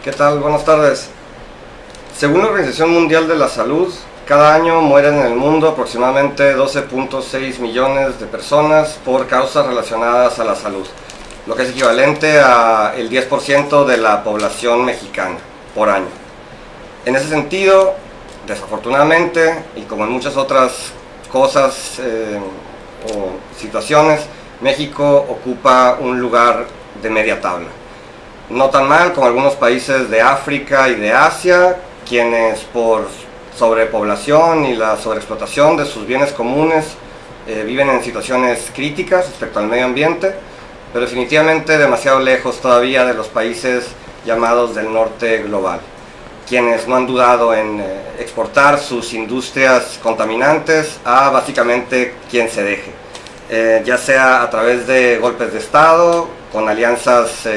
¿Qué tal? Buenas tardes. Según la Organización Mundial de la Salud, cada año mueren en el mundo aproximadamente 12.6 millones de personas por causas relacionadas a la salud, lo que es equivalente al 10% de la población mexicana por año. En ese sentido, desafortunadamente, y como en muchas otras cosas o situaciones, México ocupa un lugar de media tabla. No tan mal como algunos países de África y de Asia, quienes por sobrepoblación y la sobreexplotación de sus bienes comunes viven en situaciones críticas respecto al medio ambiente, pero definitivamente demasiado lejos todavía de los países llamados del norte global, quienes no han dudado en exportar sus industrias contaminantes a básicamente quien se deje, ya sea a través de golpes de Estado, con alianzas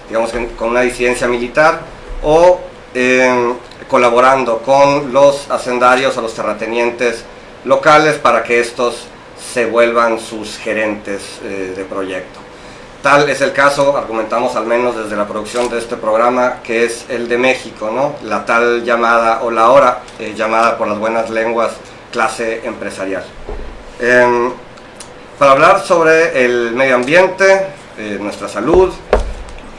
digamos con una disidencia militar, o colaborando con los hacendarios o los terratenientes locales para que estos se vuelvan sus gerentes de proyecto. Tal es el caso, argumentamos al menos desde la producción de este programa, que es el de México, ¿no? La tal llamada, o la ahora llamada por las buenas lenguas, clase empresarial. Para hablar sobre el medio ambiente, nuestra salud,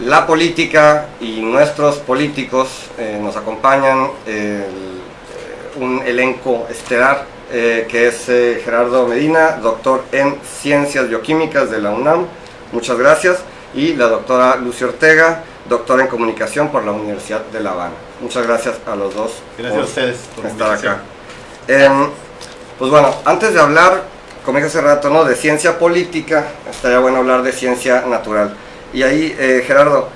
la política y nuestros políticos, nos acompañan un elenco estelar que es Gerardo Medina, doctor en Ciencias Bioquímicas de la UNAM, muchas gracias, y la doctora Lucy Ortega, doctora en Comunicación por la Universidad de La Habana. Muchas gracias a los dos. Gracias a ustedes por estar acá. Pues bueno, antes de hablar, como dije hace rato, ¿no?, de ciencia política, estaría bueno hablar de ciencia natural. Y ahí, Gerardo,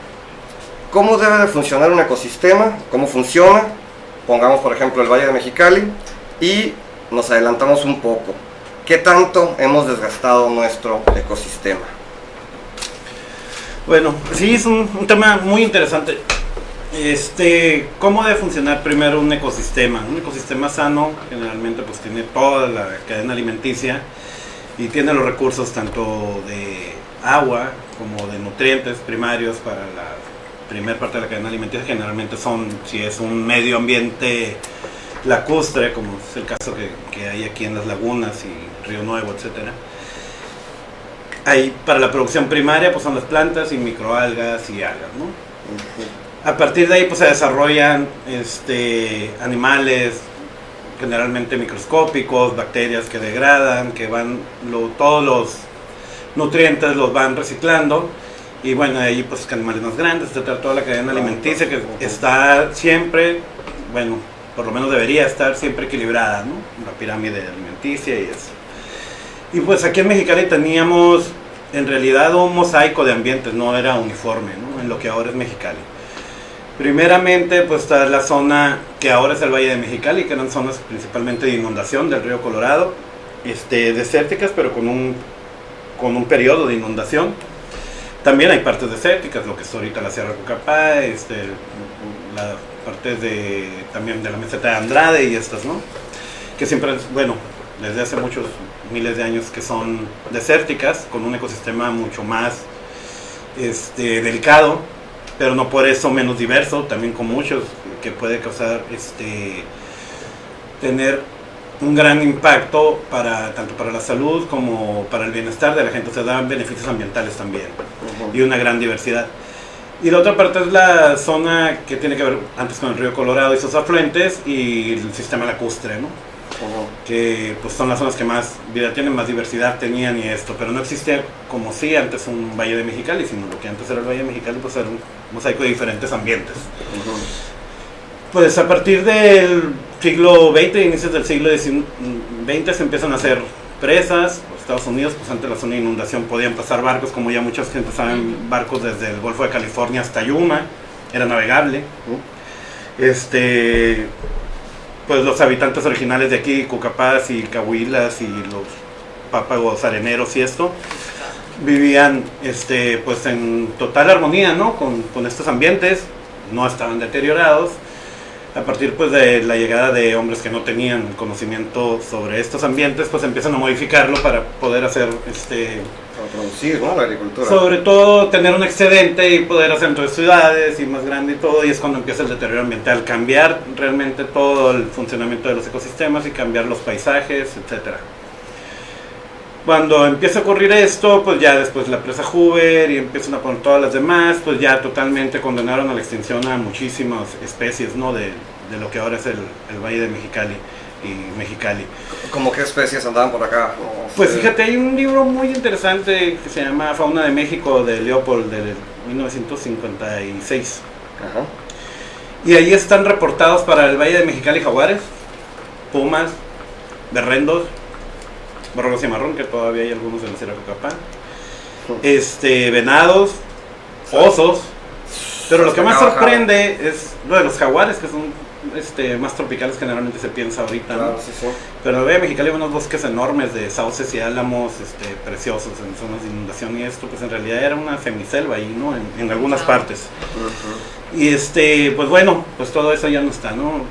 ¿cómo debe de funcionar un ecosistema? ¿Cómo funciona? Pongamos, por ejemplo, el Valle de Mexicali y nos adelantamos un poco. ¿Qué tanto hemos desgastado nuestro ecosistema? Bueno, sí, es un tema muy interesante. ¿Cómo debe funcionar primero un ecosistema? Un ecosistema sano generalmente pues tiene toda la cadena alimenticia y tiene los recursos tanto de agua como de nutrientes primarios para la primera parte de la cadena alimenticia. Generalmente son, si es un medio ambiente lacustre, como es el caso que hay aquí en las lagunas y Río Nuevo, etcétera. Ahí para la producción primaria pues son las plantas y microalgas y algas, ¿no? A partir de ahí pues se desarrollan animales generalmente microscópicos, bacterias que degradan, que van todos los nutrientes los van reciclando, y bueno, ahí pues animales más grandes, etcétera, toda la cadena alimenticia que está siempre, bueno, por lo menos debería estar siempre equilibrada, ¿no? La pirámide alimenticia y eso. Y pues aquí en Mexicali teníamos en realidad un mosaico de ambientes, no era uniforme, ¿no?, en lo que ahora es Mexicali. Primeramente pues está la zona que ahora es el Valle de Mexicali, que eran zonas principalmente de inundación del río Colorado, desérticas, pero con un periodo de inundación. También hay partes desérticas, lo que es ahorita la Sierra Cucapá, la parte también de la meseta de Andrade y estas, ¿no? Que siempre, bueno, desde hace muchos miles de años que son desérticas, con un ecosistema mucho más delicado, pero no por eso menos diverso, también con muchos, que puede causar tener un gran impacto tanto para la salud como para el bienestar de la gente. Se dan beneficios ambientales también, y una gran diversidad. Y la otra parte es la zona que tiene que ver antes con el río Colorado y sus afluentes y el sistema lacustre, ¿no? Que pues son las zonas que más vida tienen, más diversidad tenían y esto, pero no existe como si antes un Valle de Mexicali, sino lo que antes era el Valle de Mexicali pues era un mosaico de diferentes ambientes. Pues a partir del siglo XX, inicios del siglo XX, se empiezan a hacer presas. Los Estados Unidos, pues ante la zona de inundación podían pasar barcos, como ya mucha gente saben, barcos desde el Golfo de California hasta Yuma, era navegable. Pues los habitantes originales de aquí, Cucapás y Cahuilas y los pápagos areneros y esto, vivían pues en total armonía, ¿no?, con estos ambientes, no estaban deteriorados. A partir pues de la llegada de hombres que no tenían conocimiento sobre estos ambientes, pues empiezan a modificarlo para poder hacer producir, ¿no? La agricultura. Sobre todo tener un excedente y poder hacer entre ciudades y más grande y todo, y es cuando empieza el deterioro ambiental, cambiar realmente todo el funcionamiento de los ecosistemas y cambiar los paisajes, etcétera. Cuando empieza a ocurrir esto, pues ya después la presa Hoover y empiezan a poner todas las demás, pues ya totalmente condenaron a la extinción a muchísimas especies, ¿no? De lo que ahora es el Valle de Mexicali y Mexicali. ¿Cómo qué especies andaban por acá? No Pues sé. fíjate, hay un libro muy interesante que se llama Fauna de México de Leopold de 1956. Ajá. Y ahí están reportados para el Valle de Mexicali jaguares, pumas, berrendos, borregos y marrón, que todavía hay algunos en la Sierra Cocapán, venados, osos, pero lo que más sorprende es lo de los jaguares, que son más tropicales, generalmente se piensa ahorita, ¿no? Claro, sí, sí. Pero en el Valle de Mexicali hay unos bosques enormes de sauces y álamos preciosos en zonas de inundación, y esto pues en realidad era una semiselva ahí, ¿no? En algunas partes. Uh-huh. Y pues bueno, pues todo eso ya no está, ¿no?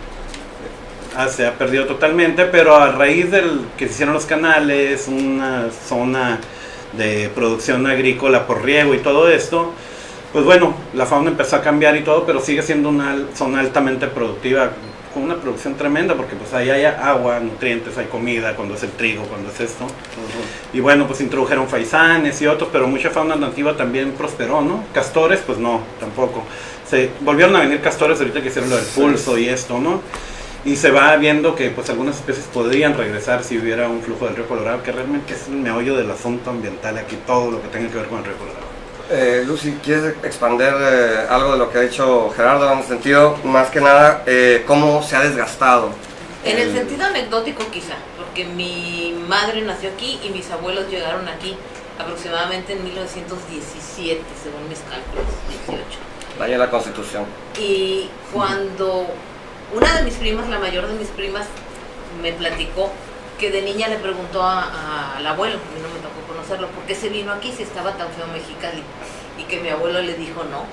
Se ha perdido totalmente, pero a raíz del que se hicieron los canales, una zona de producción agrícola por riego y todo esto, pues bueno, la fauna empezó a cambiar y todo, pero sigue siendo una zona altamente productiva, con una producción tremenda, porque pues ahí hay agua, nutrientes, hay comida, cuando es el trigo, cuando es esto. Uh-huh. Y bueno, pues introdujeron faisanes y otros, pero mucha fauna nativa también prosperó, ¿no? Castores, pues no, tampoco. Se volvieron a venir castores ahorita que hicieron lo del pulso y esto, ¿no? Y se va viendo que pues algunas especies podrían regresar si hubiera un flujo del río Colorado, que realmente es el meollo del asunto ambiental aquí, todo lo que tenga que ver con el río Colorado. Lucy, ¿quieres expander algo de lo que ha dicho Gerardo en el sentido, más que nada, cómo se ha desgastado? En el sentido anecdótico quizá, porque mi madre nació aquí y mis abuelos llegaron aquí aproximadamente en 1917, según mis cálculos, 18. Año de la Constitución. Y cuando una de mis primas, la mayor de mis primas, me platicó que de niña le preguntó al abuelo, a mí no me tocó conocerlo, ¿por qué se vino aquí si estaba tan feo Mexicali? Y que mi abuelo le dijo, no,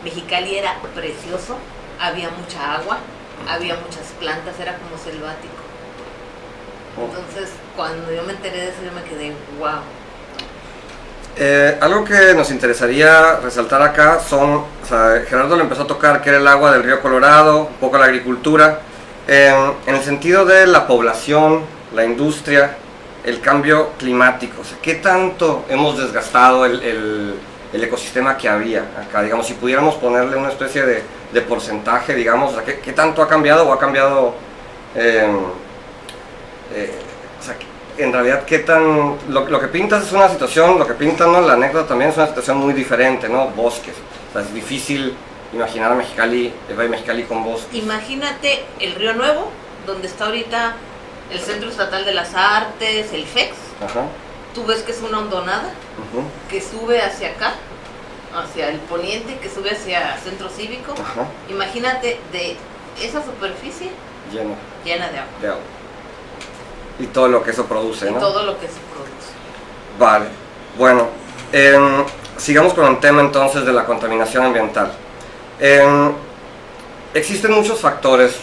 Mexicali era precioso, había mucha agua, había muchas plantas, era como selvático. Entonces, cuando yo me enteré de eso, yo me quedé, wow. Algo que nos interesaría resaltar acá son, o sea, Gerardo le empezó a tocar que era el agua del río Colorado, un poco la agricultura, en el sentido de la población, la industria, el cambio climático, o sea, ¿qué tanto hemos desgastado el ecosistema que había acá? Digamos, si pudiéramos ponerle una especie de porcentaje, digamos, o sea, ¿qué tanto ha cambiado o ha cambiado, o sea, en realidad, ¿qué tan...? Lo que pintas es una situación, lo que pintan, ¿no? La anécdota también es una situación muy diferente, ¿no? Bosques. O sea, es difícil imaginar a Mexicali, el Valle de Mexicali con bosques. Imagínate el Río Nuevo, donde está ahorita el Centro Estatal de las Artes, el FEX. Ajá. Tú ves que es una hondonada que sube hacia acá, hacia el poniente, que sube hacia Centro Cívico. Ajá. Imagínate de esa superficie llena de agua. De agua. Y todo lo que eso produce, ¿no? Y todo lo que se produce. Vale, bueno, sigamos con el tema entonces de la contaminación ambiental. Existen muchos factores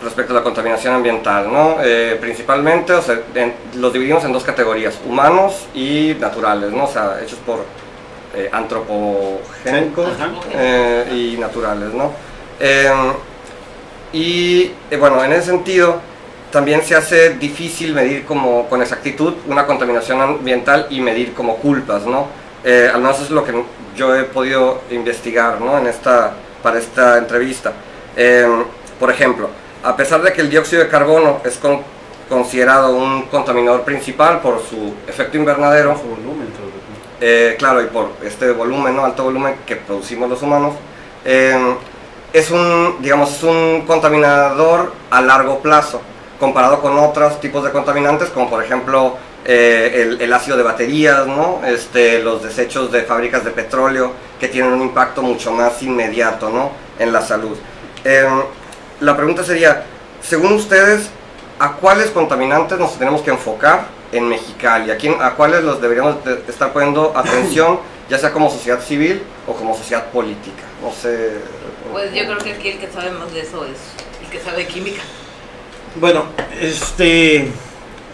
respecto a la contaminación ambiental, ¿no? Principalmente, o sea, los dividimos en dos categorías, humanos y naturales, ¿no? O sea, hechos por antropogénicos y naturales, ¿no? Bueno, en ese sentido, también se hace difícil medir como con exactitud una contaminación ambiental y medir como culpas, ¿no? Al menos es lo que yo he podido investigar, ¿no? Para esta entrevista. Por ejemplo, a pesar de que el dióxido de carbono es considerado un contaminador principal por su efecto invernadero, Su volumen, todo. claro, y por este volumen, ¿no? Alto volumen que producimos los humanos, es un contaminador a largo plazo, comparado con otros tipos de contaminantes, como por ejemplo el ácido de baterías, ¿no? Los desechos de fábricas de petróleo, que tienen un impacto mucho más inmediato, ¿no? En la salud. La pregunta sería, según ustedes, ¿a cuáles contaminantes nos tenemos que enfocar en Mexicali? ¿A cuáles los deberíamos estar poniendo atención, ya sea como sociedad civil o como sociedad política? No sé. Pues yo creo que aquí el que sabe más de eso es el que sabe de química. Bueno,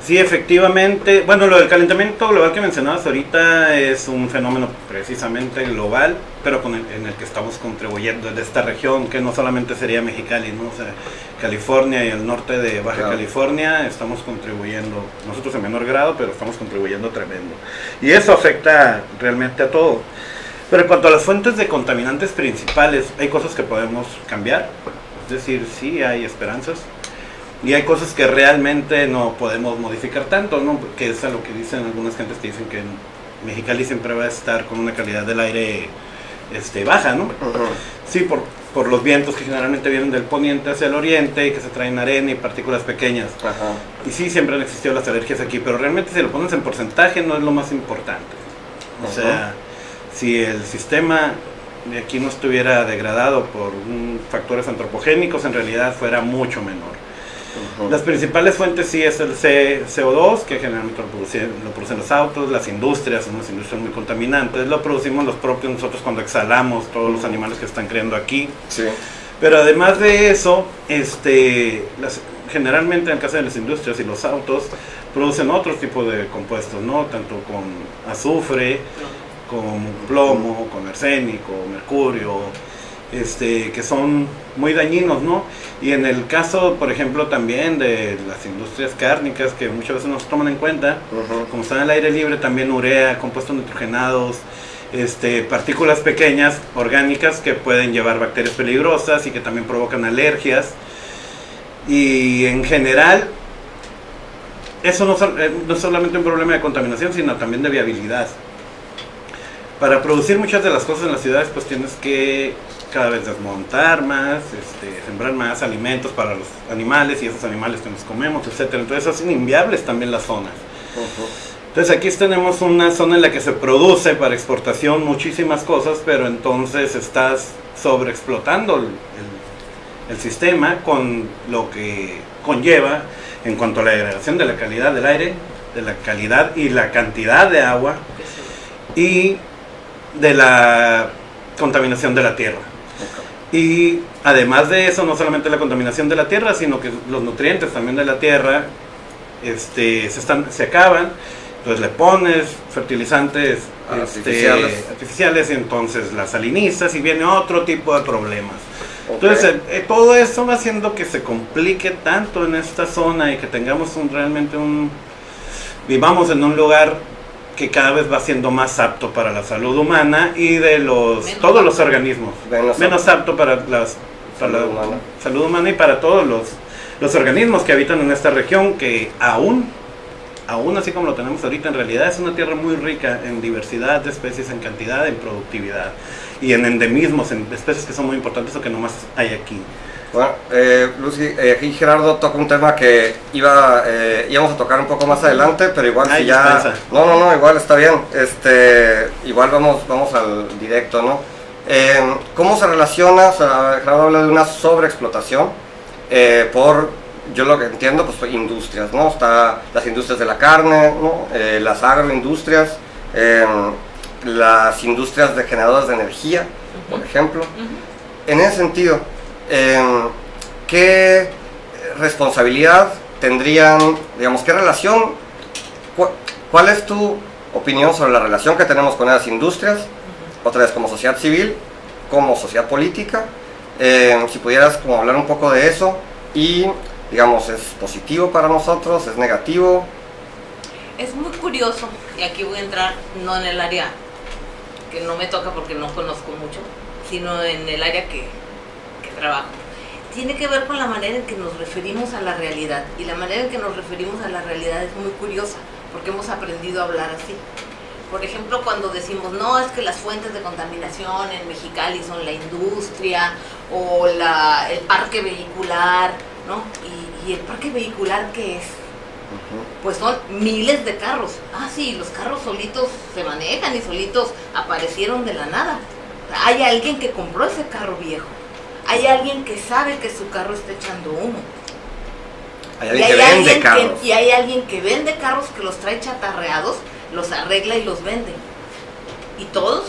Sí, efectivamente. Bueno, lo del calentamiento global que mencionabas ahorita es un fenómeno precisamente global, pero en el que estamos contribuyendo de esta región, que no solamente sería Mexicali, ¿no? O sea, California y el norte de Baja California estamos contribuyendo, nosotros en menor grado, pero estamos contribuyendo tremendo. Y eso afecta realmente a todo. Pero en cuanto a las fuentes de contaminantes principales, hay cosas que podemos cambiar, es decir, sí hay esperanzas. Y hay cosas que realmente no podemos modificar tanto, ¿no? Que es a lo que dicen algunas gentes que dicen que en Mexicali siempre va a estar con una calidad del aire baja, ¿no? Sí, por los vientos que generalmente vienen del poniente hacia el oriente y que se traen arena y partículas pequeñas. Y sí, siempre han existido las alergias aquí, pero realmente si lo pones en porcentaje no es lo más importante. O sea, si el sistema de aquí no estuviera degradado por factores antropogénicos, en realidad fuera mucho menor. Las principales fuentes sí es el CO2, que generalmente lo producen los autos, las industrias, son unas industrias muy contaminantes, lo producimos los propios nosotros cuando exhalamos todos los animales que están creando aquí. Sí. Pero además de eso, generalmente en el caso de las industrias y los autos, producen otro tipo de compuestos, ¿no? Tanto con azufre, con plomo, con arsénico, mercurio, que son muy dañinos, ¿no? Y en el caso, por ejemplo, también de las industrias cárnicas, que muchas veces no se toman en cuenta, como están en el aire libre, también urea, compuestos nitrogenados, partículas pequeñas, orgánicas, que pueden llevar bacterias peligrosas y que también provocan alergias. Y en general, eso no es solamente un problema de contaminación, sino también de viabilidad. Para producir muchas de las cosas en las ciudades, pues tienes que cada vez desmontar más, sembrar más alimentos para los animales y esos animales que nos comemos, etcétera. Entonces hacen inviables también las zonas. Entonces aquí tenemos una zona en la que se produce para exportación muchísimas cosas, pero entonces estás sobreexplotando el sistema con lo que conlleva en cuanto a la degradación de la calidad del aire, de la calidad y la cantidad de agua y de la contaminación de la tierra. Y además de eso, no solamente la contaminación de la tierra, sino que los nutrientes también de la tierra se acaban. Entonces le pones fertilizantes artificiales y entonces las salinizas y viene otro tipo de problemas. Entonces todo eso va haciendo que se complique tanto en esta zona y que tengamos vivamos en un lugar que cada vez va siendo más apto para la salud humana y de todos los organismos, menos apto para la salud humana y para todos los organismos que habitan en esta región, que aún así como lo tenemos ahorita, en realidad es una tierra muy rica en diversidad de especies, en cantidad, en productividad y en endemismos, en especies que son muy importantes o que nomás hay aquí. Bueno, Lucy, aquí Gerardo toca un tema que íbamos a tocar un poco más adelante, pero igual si ya... No, igual está bien, igual vamos al directo, ¿no? ¿Cómo se relaciona? Gerardo habla de una sobreexplotación yo lo que entiendo, pues industrias, ¿no? Está las industrias de la carne, ¿no? Las agroindustrias, las industrias de generadoras de energía, por ejemplo. En ese sentido, ¿qué responsabilidad tendrían, digamos, qué relación, cuál es tu opinión sobre la relación que tenemos con esas industrias, otra vez como sociedad civil, como sociedad política? Si pudieras como hablar un poco de eso y, digamos, ¿es positivo para nosotros? ¿Es negativo? Es muy curioso, y aquí voy a entrar no en el área que no me toca porque no conozco mucho, sino en el área que trabajo. Tiene que ver con la manera en que nos referimos a la realidad, y la manera en que nos referimos a la realidad es muy curiosa, porque hemos aprendido a hablar así. Por ejemplo, cuando decimos, no, es que las fuentes de contaminación en Mexicali son la industria o el parque vehicular, ¿no? ¿Y el parque vehicular qué es? Pues son miles de carros. Ah, sí, los carros solitos se manejan y solitos aparecieron de la nada. Hay alguien que compró ese carro viejo. Hay alguien que sabe que su carro está echando humo. Hay alguien que vende carros. Y hay alguien que vende carros, que los trae chatarreados, los arregla y los vende. Y todos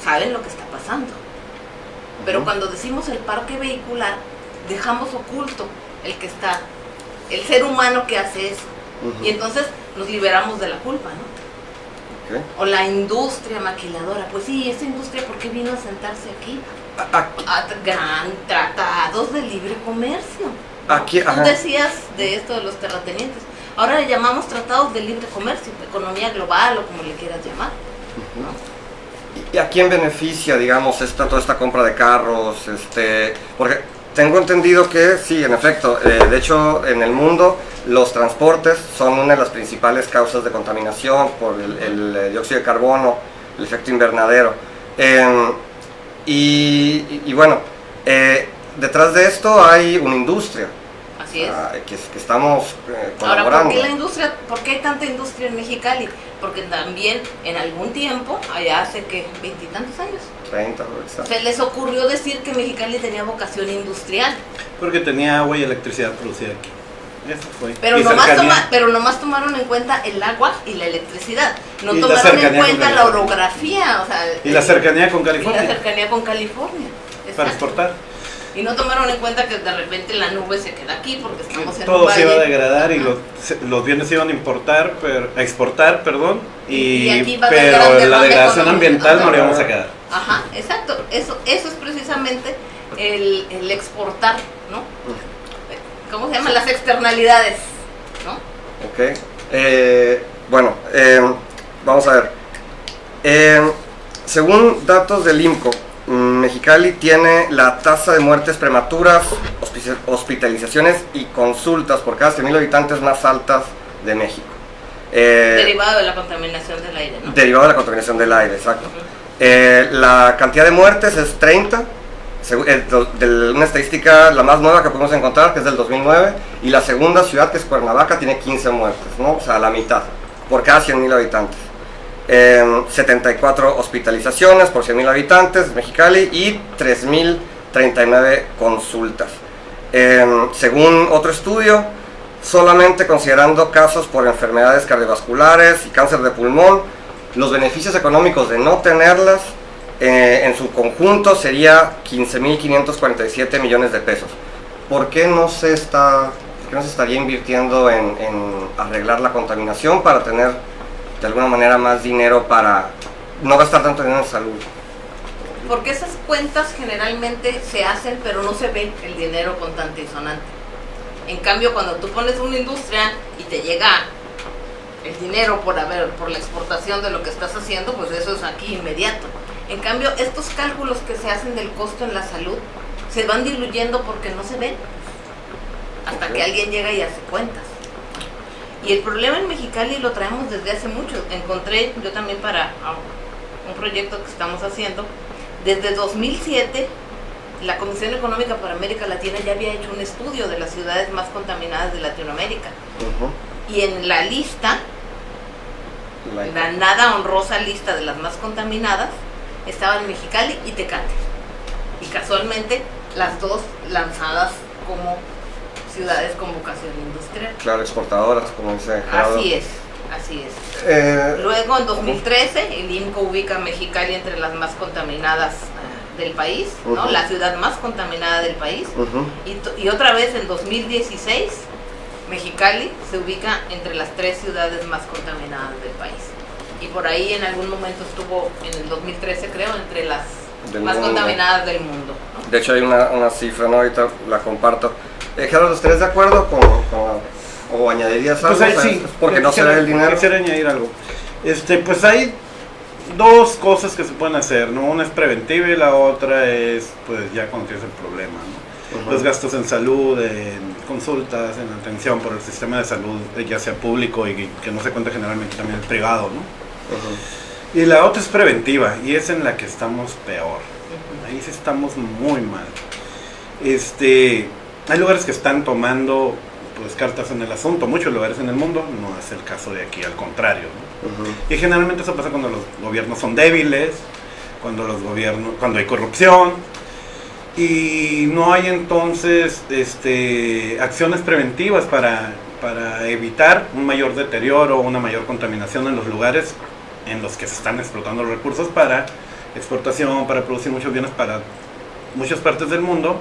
saben lo que está pasando. Pero cuando decimos el parque vehicular, dejamos oculto el ser humano que hace eso. Y entonces nos liberamos de la culpa, ¿no? Okay. O la industria maquiladora, pues sí, esta industria, ¿por qué vino a sentarse aquí? Gran tratados de libre comercio, ¿no? Aquí, Tú decías de esto de los terratenientes, ahora le llamamos tratados de libre comercio, economía global o como le quieras llamar, ¿no? ¿Y a quién beneficia, digamos, toda esta compra de carros? Porque tengo entendido que sí, en efecto, de hecho en el mundo los transportes son una de las principales causas de contaminación por el dióxido de carbono, el efecto invernadero. Y bueno, detrás de esto hay una industria. Así es. Que estamos colaborando. Ahora, ¿por qué la industria? ¿Por qué hay tanta industria en Mexicali? Porque también en algún tiempo, allá hace que 20 y tantos años, 30, se les ocurrió decir que Mexicali tenía vocación industrial. Porque tenía agua y electricidad producida aquí. Eso fue. Pero nomás tomaron en cuenta el agua y la electricidad. No Y tomaron en cuenta la orografía. O sea, y la cercanía con California. Y la cercanía con California. Para exportar. Y no tomaron en cuenta que de repente la nube se queda aquí porque estamos en un todo se valle. iba a degradar y los bienes se iban a exportar, y aquí va a haber pero gran la derrame degradación económico. ambiental no le vamos a quedar. Ajá, exacto. Eso es precisamente el exportar, ¿no? ¿Cómo se llaman? Las externalidades, ¿no? Ok. Bueno, vamos a ver. Según datos del IMCO, Mexicali tiene la tasa de muertes prematuras, hospitalizaciones y consultas por cada 100,000 habitantes más altas de México. Derivado de la contaminación del aire, ¿no? Derivado de la contaminación del aire, exacto. La cantidad de muertes es 30, una estadística la más nueva que podemos encontrar, que es del 2009, y la segunda ciudad, que es Cuernavaca, tiene 15 muertes, ¿no? O sea, la mitad, por cada 100,000 habitantes. 74 hospitalizaciones por 100,000 habitantes, Mexicali, y 3,039 consultas. Según otro estudio, solamente considerando casos por enfermedades cardiovasculares y cáncer de pulmón, los beneficios económicos de no tenerlas en su conjunto sería 15,547 millones de pesos. ¿Por qué no se estaría invirtiendo en arreglar la contaminación para tener de alguna manera más dinero para no gastar tanto dinero en salud? Porque esas cuentas generalmente se hacen, pero no se ve el dinero contante y sonante. En cambio, cuando tú pones una industria y te llega el dinero por la exportación de lo que estás haciendo, pues eso es aquí inmediato. En cambio, estos cálculos que se hacen del costo en la salud se van diluyendo porque no se ven hasta que alguien llega y hace cuentas. Y el problema en Mexicali lo traemos desde hace mucho. Encontré yo también para un proyecto que estamos haciendo. Desde 2007, la Comisión Económica para América Latina ya había hecho un estudio de las ciudades más contaminadas de Latinoamérica. Y en la lista, la nada honrosa lista de las más contaminadas, estaban Mexicali y Tecate. Y casualmente, las dos lanzadas como ciudades con vocación industrial. Claro, exportadoras, como dice Gerardo. Así es. Luego, en 2013, el IMCO ubica a Mexicali entre las más contaminadas del país, ¿no? La ciudad más contaminada del país. Y otra vez, en 2016, Mexicali se ubica entre las 3 ciudades más contaminadas del país. Y por ahí en algún momento estuvo, en el 2013 creo, entre las más contaminadas del mundo, ¿no? De hecho hay una cifra, ¿no? Ahorita la comparto. Gerardo, ¿estarías de acuerdo o añadirías algo? Pues sí, porque no se ve el dinero. Quisiera añadir algo. Pues hay dos cosas que se pueden hacer, ¿no? Una es preventiva y la otra es, pues, ya cuando tienes el problema, ¿no? Los gastos en salud, en consultas, en atención por el sistema de salud, ya sea público y que no se cuenta generalmente también el privado, ¿no? Y la otra es preventiva, y es en la que estamos peor. Ahí sí estamos muy mal. Hay lugares que están tomando, pues, cartas en el asunto, muchos lugares en el mundo, no es el caso de aquí, al contrario, ¿no? Y generalmente eso pasa cuando los gobiernos son débiles, cuando hay corrupción, y no hay entonces acciones preventivas para evitar un mayor deterioro o una mayor contaminación en los lugares en los que se están explotando los recursos para exportación, para producir muchos bienes para muchas partes del mundo,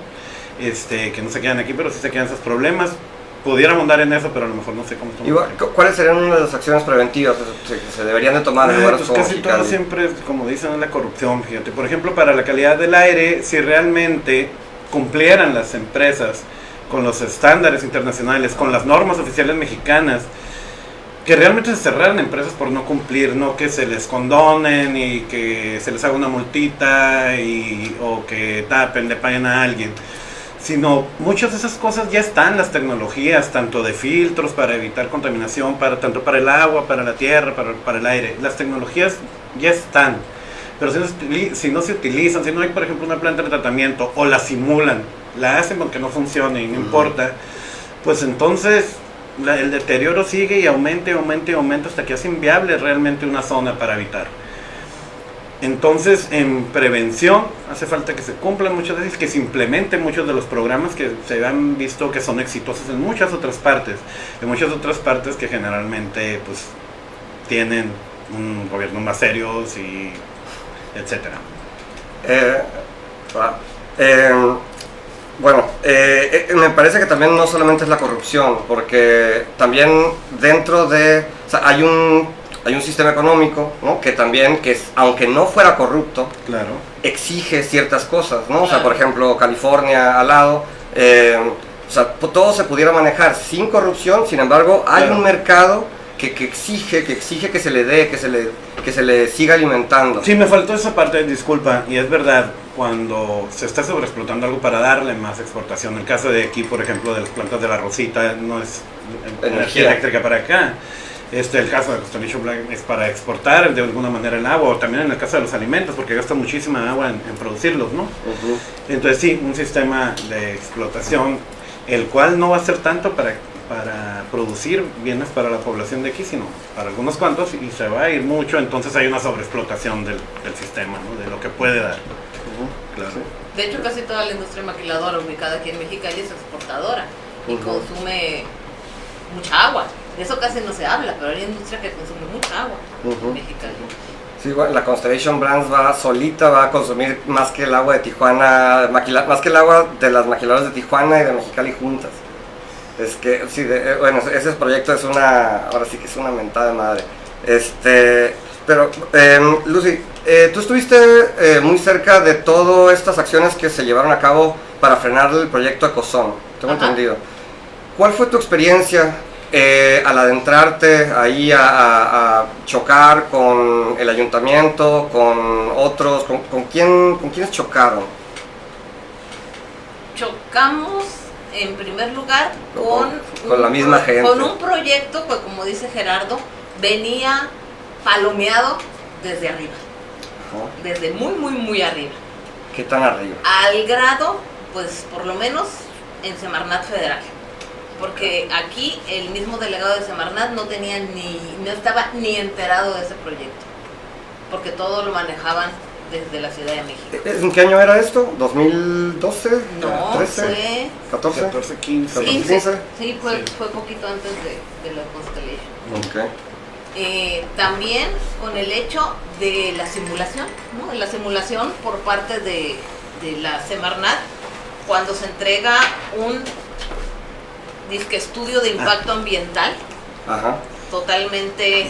que no se quedan aquí, pero sí se quedan esos problemas pudiéramos andar en eso, pero a lo mejor no sé cómo estamos. Igual, ¿cuáles serían una de las acciones preventivas que se deberían de tomar en lugares Pues como casi Mexicali? todo siempre, como dicen, es la corrupción, fíjate. Por ejemplo, para la calidad del aire, si realmente cumplieran las empresas con los estándares internacionales, con las normas oficiales mexicanas, que realmente se cerraran empresas por no cumplir, no que se les condonen y que se les haga una multita o que tapen, le paguen a alguien, sino muchas de esas cosas ya están, las tecnologías, tanto de filtros para evitar contaminación, tanto para el agua, para la tierra, para el aire, las tecnologías ya están, pero si no se utilizan, si no hay por ejemplo una planta de tratamiento o la simulan, la hacen aunque no funcione y no importa, pues entonces el deterioro sigue y aumenta hasta que hace inviable realmente una zona para habitar. Entonces, en prevención hace falta que se cumplan muchas veces, que se implementen muchos de los programas que se han visto que son exitosos en muchas otras partes que generalmente pues tienen un gobierno más serios y etcétera. Bueno, me parece que también no solamente es la corrupción, porque también dentro de, o sea, hay un sistema económico, ¿no? Que también, aunque no fuera corrupto, claro, exige ciertas cosas, ¿no? O sea, por ejemplo, California al lado, o sea, todo se pudiera manejar sin corrupción, sin embargo, hay un mercado que exige que se le dé, que se le siga alimentando. Sí, me faltó esa parte, disculpa, y es verdad, cuando se está sobreexplotando algo para darle más exportación, el caso de aquí, por ejemplo, de las plantas de la Rosita, no es energía eléctrica para acá, el caso de Constellation Black es para exportar de alguna manera el agua, o también en el caso de los alimentos, porque gasta muchísima agua en producirlos, ¿no? Entonces sí, un sistema de explotación, el cual no va a ser tanto para producir bienes para la población de aquí, sino para algunos cuantos, y se va a ir mucho, entonces hay una sobreexplotación del sistema, ¿no? De lo que puede dar. Claro. De hecho, casi toda la industria maquiladora ubicada aquí en Mexicali es exportadora y consume mucha agua. De eso casi no se habla, pero hay industria que consume mucha agua en Mexicali. Sí, bueno, la Constellation Brands va a consumir más que el agua de Tijuana, más que el agua de las maquiladoras de Tijuana y de Mexicali juntas. Es que, sí, bueno, ese proyecto es ahora sí que es una mentada de madre. Pero, Lucy, tú estuviste muy cerca de todas estas acciones que se llevaron a cabo para frenar el proyecto Ecozón, tengo entendido. ¿Cuál fue tu experiencia al adentrarte ahí a chocar con el ayuntamiento, con otros, con quiénes chocaron? Chocamos en primer lugar con la misma gente. Con un proyecto que, como dice Gerardo, venía palomeado desde arriba, desde muy arriba. ¿Qué tan arriba? Al grado, pues por lo menos en Semarnat Federal, porque aquí el mismo delegado de Semarnat no estaba ni enterado de ese proyecto, porque todo lo manejaban desde la Ciudad de México. ¿En qué año era esto? ¿2012? No, ¿13? fue ¿14? 15. 15. Sí, fue poquito antes de la Constellation. También con el hecho de la simulación, ¿no? La simulación por parte de la Semarnat, cuando se entrega un disque estudio de impacto ambiental, totalmente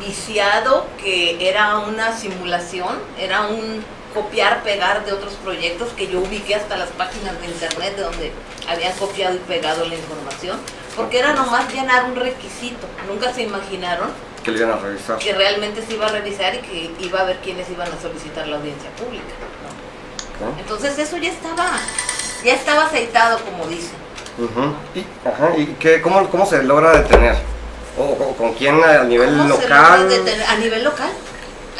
viciado, que era una simulación, era un copiar-pegar de otros proyectos, que yo ubiqué hasta las páginas de internet de donde habían copiado y pegado la información, porque era nomás llenar un requisito. Nunca se imaginaron que le iban a revisar, que realmente se iba a revisar y que iba a ver quiénes iban a solicitar la audiencia pública, ¿no? Entonces eso ya estaba aceitado, como dicen. ¿Y cómo se logra detener? ¿O con quién a nivel local?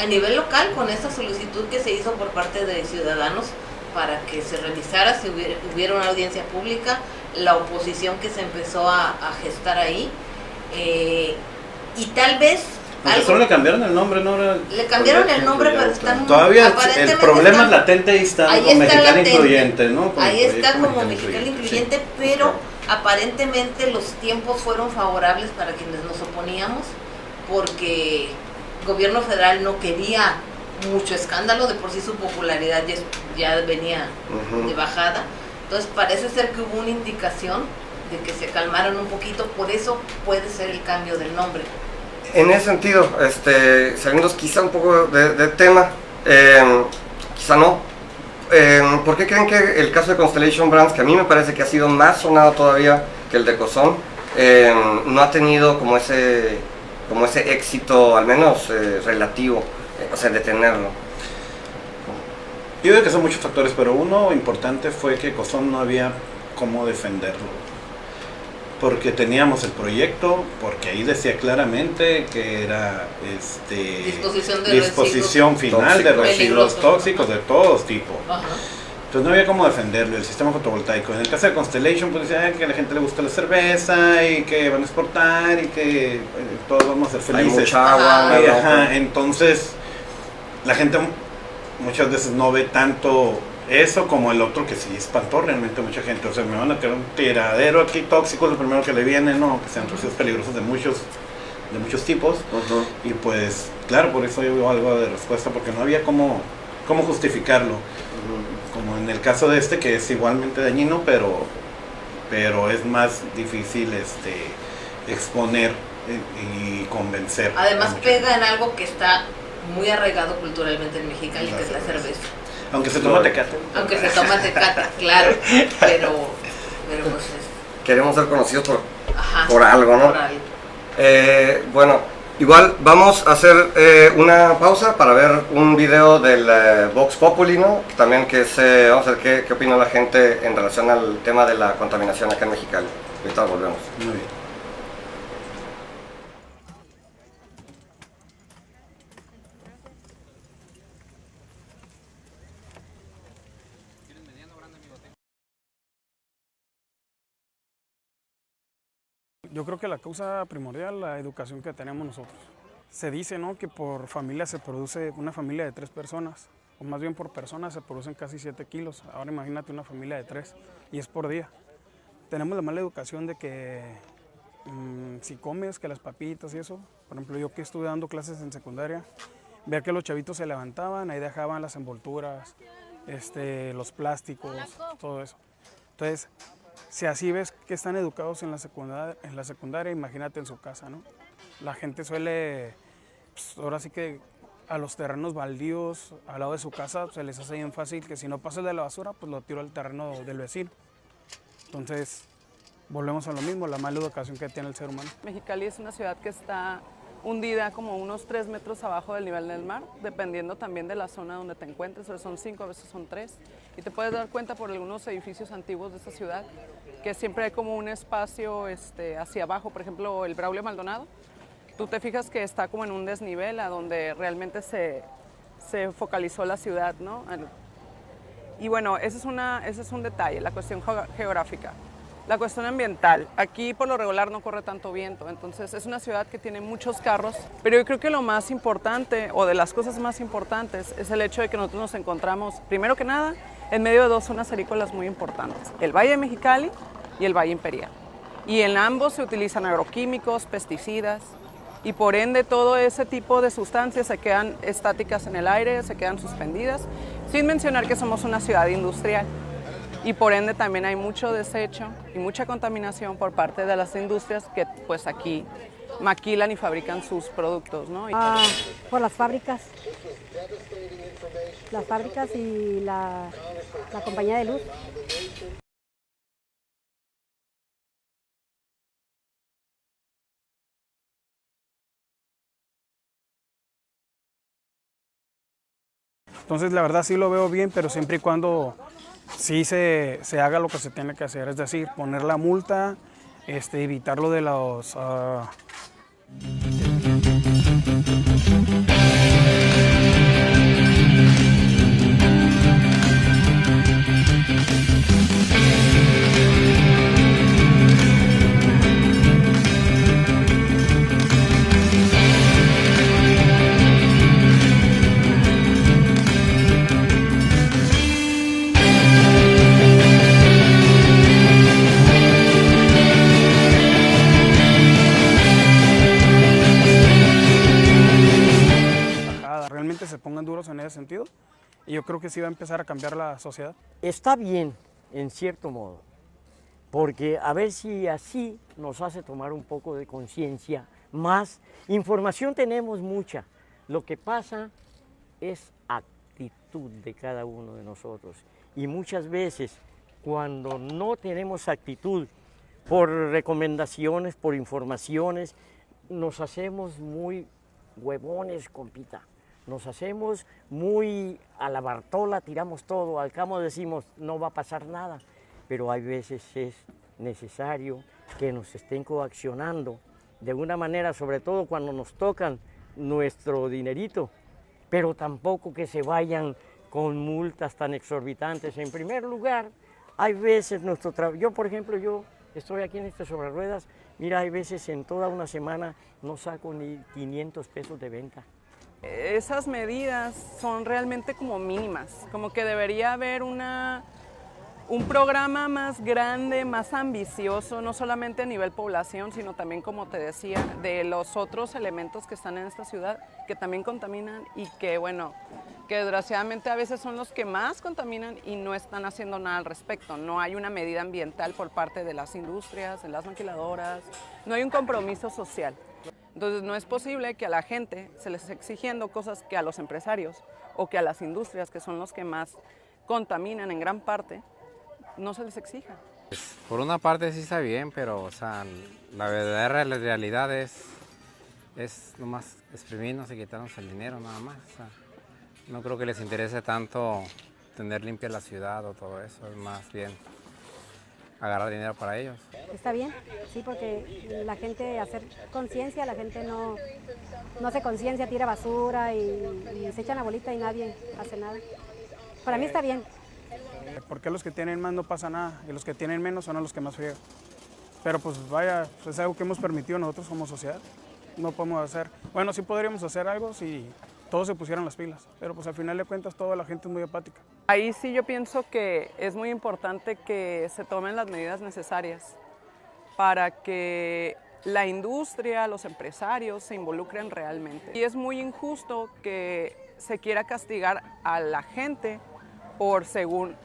A nivel local, con esta solicitud que se hizo por parte de ciudadanos para que se revisara si hubiera una audiencia pública, la oposición que se empezó a gestar ahí, y tal vez solo le cambiaron el nombre, ¿no? Le cambiaron el nombre, pero están todavía el problema es latente, ahí está como Mexicali Incluyente, ¿no? Ahí está como Mexicali Incluyente, pero aparentemente los tiempos fueron favorables para quienes nos oponíamos, porque el gobierno federal no quería mucho escándalo, de por sí su popularidad ya venía de bajada. Entonces parece ser que hubo una indicación de que se calmaron un poquito, por eso puede ser el cambio del nombre. En ese sentido, saliendo quizá un poco de tema, quizá no, ¿por qué creen que el caso de Constellation Brands, que a mí me parece que ha sido más sonado todavía que el de Cozón, no ha tenido como ese éxito, al menos relativo, o sea, de tenerlo? Yo digo que son muchos factores, pero uno importante fue que Cozón no había cómo defenderlo. Porque teníamos el proyecto, porque ahí decía claramente que era disposición final de residuos tóxicos de todos tipos. Ajá. Entonces no había cómo defenderlo, el sistema fotovoltaico. En el caso de Constellation, pues decía que a la gente le gusta la cerveza y que van a exportar y que todos vamos a ser felices. Hay mucha agua. Ajá, entonces la gente muchas veces no ve tanto eso como el otro, que sí espantó realmente a mucha gente. O sea, me van a quedar un tiradero aquí tóxico, lo primero que le viene, ¿no? Que sean residuos peligrosos de muchos tipos. Y pues, claro, por eso yo algo de respuesta, porque no había cómo justificarlo. Como en el caso de que es igualmente dañino, pero es más difícil exponer y convencer. Además pega en algo que está muy arraigado culturalmente en Mexicali, que es la cerveza. Aunque se toma Tecate. Aunque se toma Tecate, claro, pero pues Queremos ser conocidos ajá, por algo, ¿no? Por algo. Bueno, igual vamos a hacer una pausa para ver un video del Vox Populi, ¿no? También vamos a ver qué opina la gente en relación al tema de la contaminación acá en Mexicali. Ahorita volvemos. Muy bien. Yo creo que la causa primordial, la educación que tenemos nosotros. Se dice, ¿no?, que por familia se produce una familia de 3 personas, o más bien por persona se producen casi 7 kilos. Ahora imagínate una familia de 3, y es por día. Tenemos la mala educación de que si comes, que las papitas y eso, por ejemplo, yo que estuve dando clases en secundaria, ver que los chavitos se levantaban, ahí dejaban las envolturas, los plásticos, todo eso. Entonces, si así ves que están educados en la secundaria, imagínate en su casa, ¿no? La gente suele, pues, ahora sí que a los terrenos baldíos al lado de su casa se les hace bien fácil que si no pasa el de la basura, pues lo tiro al terreno del vecino. Entonces, volvemos a lo mismo, la mala educación que tiene el ser humano. Mexicali es una ciudad que está hundida como unos 3 metros abajo del nivel del mar, dependiendo también de la zona donde te encuentres, son 5, a veces son 3, y te puedes dar cuenta por algunos edificios antiguos de esta ciudad, que siempre hay como un espacio hacia abajo, por ejemplo el Braulio Maldonado, tú te fijas que está como en un desnivel a donde realmente se focalizó la ciudad, ¿no? Y bueno, ese es un detalle, la cuestión geográfica. La cuestión ambiental, aquí por lo regular no corre tanto viento, entonces es una ciudad que tiene muchos carros, pero yo creo que lo más importante, o de las cosas más importantes, es el hecho de que nosotros nos encontramos, primero que nada, en medio de 2 zonas agrícolas muy importantes, el Valle de Mexicali y el Valle Imperial. Y en ambos se utilizan agroquímicos, pesticidas, y por ende todo ese tipo de sustancias se quedan estáticas en el aire, se quedan suspendidas, sin mencionar que somos una ciudad industrial. Y por ende también hay mucho desecho y mucha contaminación por parte de las industrias que pues aquí maquilan y fabrican sus productos, ¿no? Por las fábricas y la compañía de luz. Entonces la verdad sí lo veo bien, pero siempre y cuando sí se haga lo que se tiene que hacer, es decir, poner la multa, evitar lo de los... realmente se pongan duros en ese sentido, y yo creo que sí va a empezar a cambiar la sociedad. Está bien, en cierto modo, porque a ver si así nos hace tomar un poco de conciencia más. Información tenemos mucha, lo que pasa es actitud de cada uno de nosotros. Y muchas veces cuando no tenemos actitud por recomendaciones, por informaciones, nos hacemos muy huevones, compita. Nos hacemos muy a la Bartola, tiramos todo, al cabo decimos no va a pasar nada. Pero hay veces es necesario que nos estén coaccionando de una manera, sobre todo cuando nos tocan nuestro dinerito, pero tampoco que se vayan con multas tan exorbitantes. En primer lugar, hay veces nuestro trabajo, yo por ejemplo, yo estoy aquí en este sobre ruedas, mira, hay veces en toda una semana no saco ni 500 pesos de venta. Esas medidas son realmente como mínimas, como que debería haber un programa más grande, más ambicioso, no solamente a nivel población, sino también, como te decía, de los otros elementos que están en esta ciudad, que también contaminan y que, bueno, que desgraciadamente a veces son los que más contaminan y no están haciendo nada al respecto. No hay una medida ambiental por parte de las industrias, de las maquiladoras, no hay un compromiso social. Entonces no es posible que a la gente se les esté exigiendo cosas que a los empresarios o que a las industrias, que son los que más contaminan en gran parte, no se les exija. Por una parte sí está bien, pero o sea, la verdadera realidad es nomás exprimirnos y quitarnos el dinero nada más. O sea, no creo que les interese tanto tener limpia la ciudad o todo eso, es más bien agarrar dinero para ellos. Está bien, sí, porque la gente hacer conciencia, la gente no hace conciencia, tira basura y se echan la bolita y nadie hace nada. Para mí está bien. Porque los que tienen más no pasa nada y los que tienen menos son los que más friegan. Pero pues vaya, pues es algo que hemos permitido nosotros como sociedad. No podemos hacer, bueno, sí podríamos hacer algo si todos se pusieran las pilas, pero pues al final de cuentas toda la gente es muy apática. Ahí sí yo pienso que es muy importante que se tomen las medidas necesarias para que la industria, los empresarios se involucren realmente. Y es muy injusto que se quiera castigar a la gente por según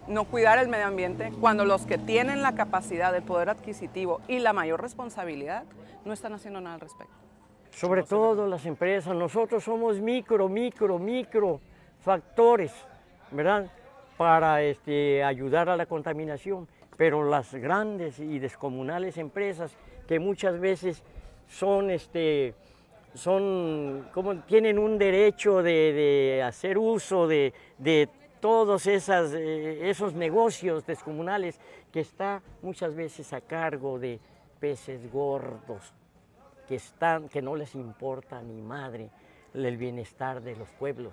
no cuidar el medio ambiente, cuando los que tienen la capacidad, el poder adquisitivo y la mayor responsabilidad no están haciendo nada al respecto. Sobre todo las empresas, nosotros somos micro factores, ¿verdad? Para ayudar a la contaminación, pero las grandes y descomunales empresas que muchas veces tienen un derecho de hacer uso de todos esos negocios descomunales que está muchas veces a cargo de peces gordos, que no les importa ni madre el bienestar de los pueblos.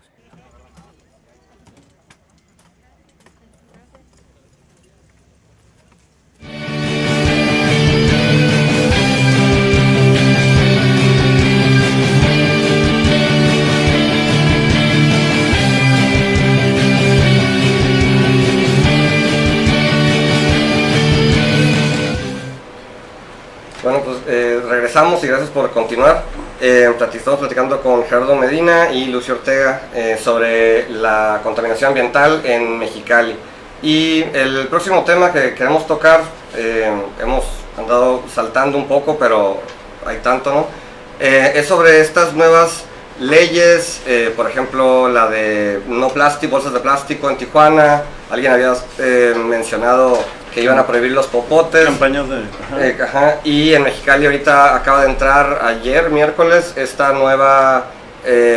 Bueno, pues regresamos y gracias por continuar. Estamos platicando con Gerardo Medina y Lucio Ortega sobre la contaminación ambiental en Mexicali. Y el próximo tema que queremos tocar, hemos andado saltando un poco, pero hay tanto, ¿no? Es sobre estas nuevas leyes, por ejemplo, la de no plástico, bolsas de plástico en Tijuana. Alguien había mencionado que iban a prohibir los popotes. Campañas de... Y en Mexicali ahorita acaba de entrar ayer, miércoles, esta nueva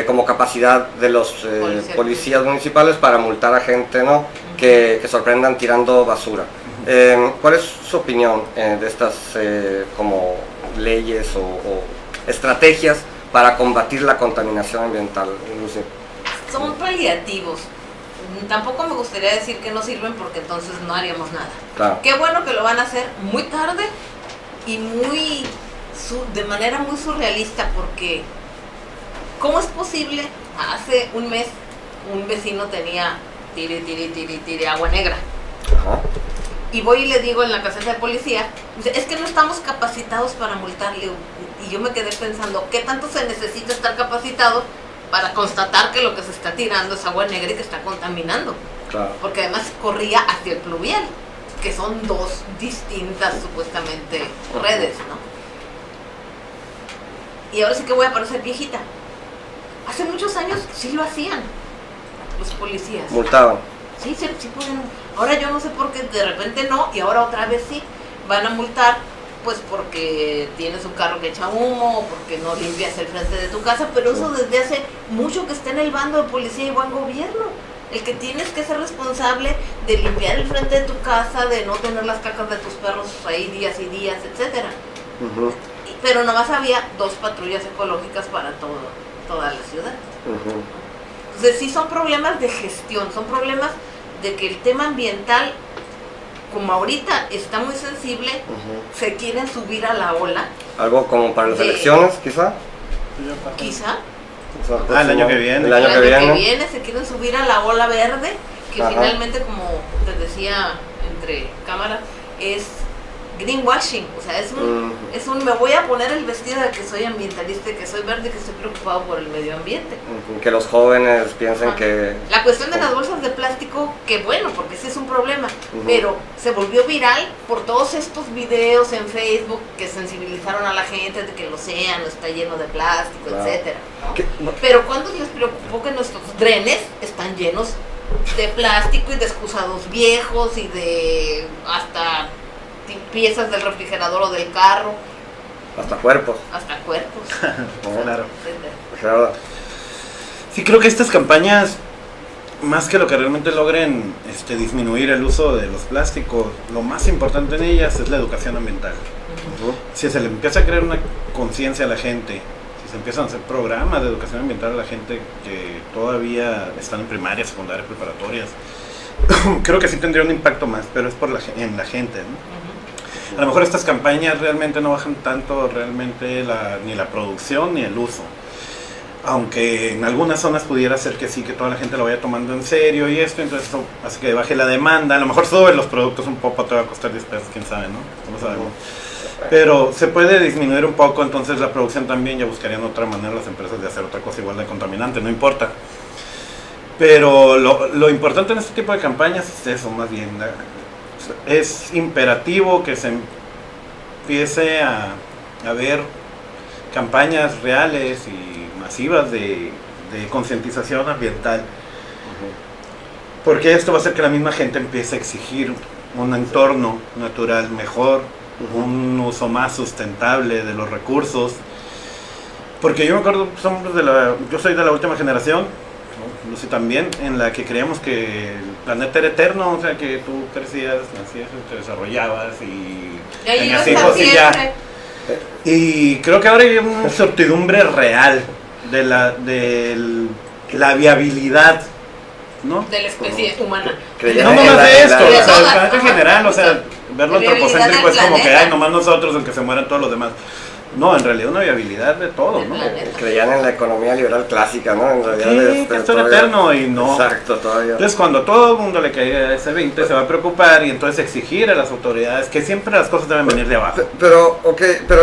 como capacidad de los policías municipales para multar a gente, ¿no? que sorprendan tirando basura. ¿Cuál es su opinión de estas como leyes o estrategias para combatir la contaminación ambiental, Lucy? Son paliativos. Tampoco me gustaría decir que no sirven porque entonces no haríamos nada. Claro. Qué bueno que lo van a hacer muy tarde y de manera muy surrealista, porque ¿cómo es posible? Hace un mes un vecino tenía tire agua negra. Ajá. Y voy y le digo en la caseta de policía, dice, es que no estamos capacitados para multarle. Y yo me quedé pensando, ¿qué tanto se necesita estar capacitado para constatar que lo que se está tirando es agua negra y que está contaminando? Claro. Porque además corría hacia el pluvial. que son dos distintas supuestamente redes, ¿no? Y ahora sí que voy a parecer viejita. Hace muchos años sí lo hacían los policías. Multaban. Sí, sí pueden. Ahora yo no sé por qué de repente no, y ahora otra vez sí. Van a multar, pues porque tienes un carro que echa humo, o porque no limpias el frente de tu casa, pero eso desde hace mucho que está en el bando de policía y buen gobierno. El que tienes que ser responsable de limpiar el frente de tu casa, de no tener las cacas de tus perros ahí días y días, etcétera. Pero nomás había 2 patrullas ecológicas para toda la ciudad. Entonces sí son problemas de gestión, son problemas de que el tema ambiental, como ahorita está muy sensible, se quieren subir a la ola. Algo como para las elecciones, quizá. Quizá. El año que viene. El año que viene se quieren subir a la ola verde, que finalmente, como te decía entre cámaras, es greenwashing, o sea, es un me voy a poner el vestido de que soy ambientalista, que soy verde, que estoy preocupado por el medio ambiente. Que los jóvenes piensen que... La cuestión de las bolsas de plástico, que bueno, porque sí es un problema, pero se volvió viral por todos estos videos en Facebook que sensibilizaron a la gente de que el océano está lleno de plástico, etcétera, ¿no? Pero ¿cuándo les preocupó que nuestros drenes están llenos de plástico y de excusados viejos y de hasta piezas del refrigerador o del carro? Hasta cuerpos. Claro. Sí, creo que estas campañas, más que lo que realmente logren disminuir el uso de los plásticos, lo más importante en ellas es la educación ambiental. Si se le empieza a crear una conciencia a la gente, si se empiezan a hacer programas de educación ambiental a la gente que todavía están en primaria, secundaria, preparatorias, creo que sí tendría un impacto más, pero es en la gente, ¿no? A lo mejor estas campañas realmente no bajan tanto realmente ni la producción ni el uso. Aunque en algunas zonas pudiera ser que sí, que toda la gente lo vaya tomando en serio y entonces eso hace que baje la demanda. A lo mejor suben los productos un poco, te va a costar 10 pesos, quién sabe, ¿no? No sabemos. Pero se puede disminuir un poco, entonces la producción también, ya buscarían otra manera las empresas de hacer otra cosa igual de contaminante, no importa. Pero lo importante en este tipo de campañas es eso, más bien. Es imperativo que se empiece a ver campañas reales y masivas de concientización ambiental, porque esto va a hacer que la misma gente empiece a exigir un entorno natural mejor, un uso más sustentable de los recursos, porque yo me acuerdo, yo soy de la última generación, Lucy también, en la que creíamos que el planeta era eterno, o sea, que tú crecías, nacías, te desarrollabas y tenías hijos y ya. Y creo que ahora hay una incertidumbre real de la viabilidad, ¿no? De la especie humana. No nomás de esto, o sea, el planeta en general, o sea, verlo antropocéntrico es como que hay nomás nosotros, aunque se mueran todos los demás. No, en realidad una viabilidad de todo, ¿no? Creían en la economía liberal clásica, ¿no? En realidad que esto era eterno y no. Exacto, todavía. Entonces cuando todo el mundo le caiga ese 20 se va a preocupar y entonces exigir a las autoridades que siempre las cosas deben venir de abajo. Pero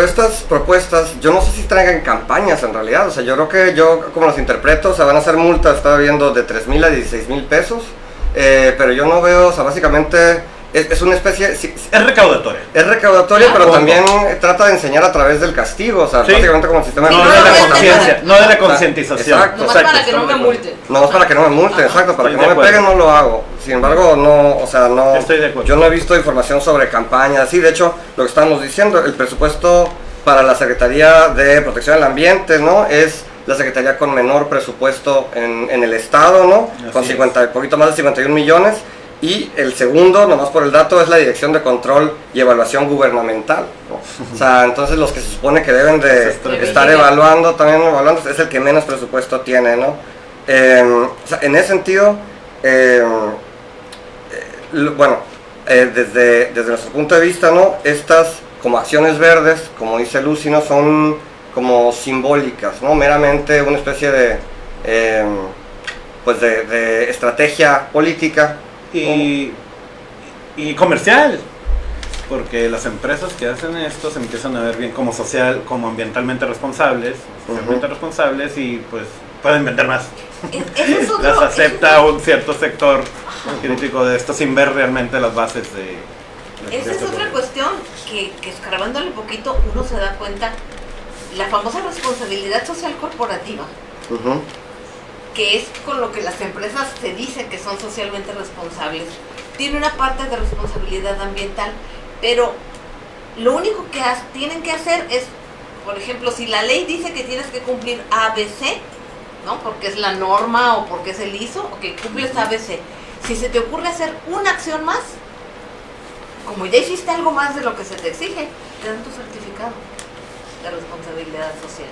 estas propuestas, yo no sé si traigan campañas en realidad, o sea, yo creo que yo como las interpreto, o sea, van a ser multas, estaba viendo de 3,000 a 16,000 pesos, pero yo no veo, o sea, básicamente... Es una especie... es recaudatoria. Es recaudatoria, pero también trata de enseñar a través del castigo, o sea, básicamente como el sistema... No de la conciencia, no de la concientización. Exacto. Nomás para que no me multen. Nomás para que no me multen, exacto, para que no me peguen no lo hago. Sin embargo, no, o sea, no... Estoy de acuerdo. Yo no he visto información sobre campañas, sí, de hecho, lo que estábamos diciendo, el presupuesto para la Secretaría de Protección del Ambiente, ¿no? Es la secretaría con menor presupuesto en el estado, ¿no? Con poquito más de 51 millones. Y el segundo, nomás por el dato, es la Dirección de Control y Evaluación Gubernamental, ¿no? O sea, entonces los que se supone que deben de estar evaluando, es el que menos presupuesto tiene, ¿no? O sea, en ese sentido, desde nuestro punto de vista, ¿no? Estas como acciones verdes, como dice Lucy, ¿no? Son como simbólicas, ¿no? Meramente una especie de estrategia política y comercial, porque las empresas que hacen esto se empiezan a ver bien como social, como ambientalmente responsables, y pues pueden vender más. Las acepta un cierto sector crítico de esto sin ver realmente las bases Esa es otra cuestión que escarbándole un poquito uno se da cuenta, la famosa responsabilidad social corporativa, Ujú. que es con lo que las empresas se dicen que son socialmente responsables, tiene una parte de responsabilidad ambiental, pero lo único que tienen que hacer es, por ejemplo, si la ley dice que tienes que cumplir ABC, ¿no? Porque es la norma o porque es el ISO, ok, cumples ABC. Si se te ocurre hacer una acción más, como ya hiciste algo más de lo que se te exige, te dan tu certificado de responsabilidad social,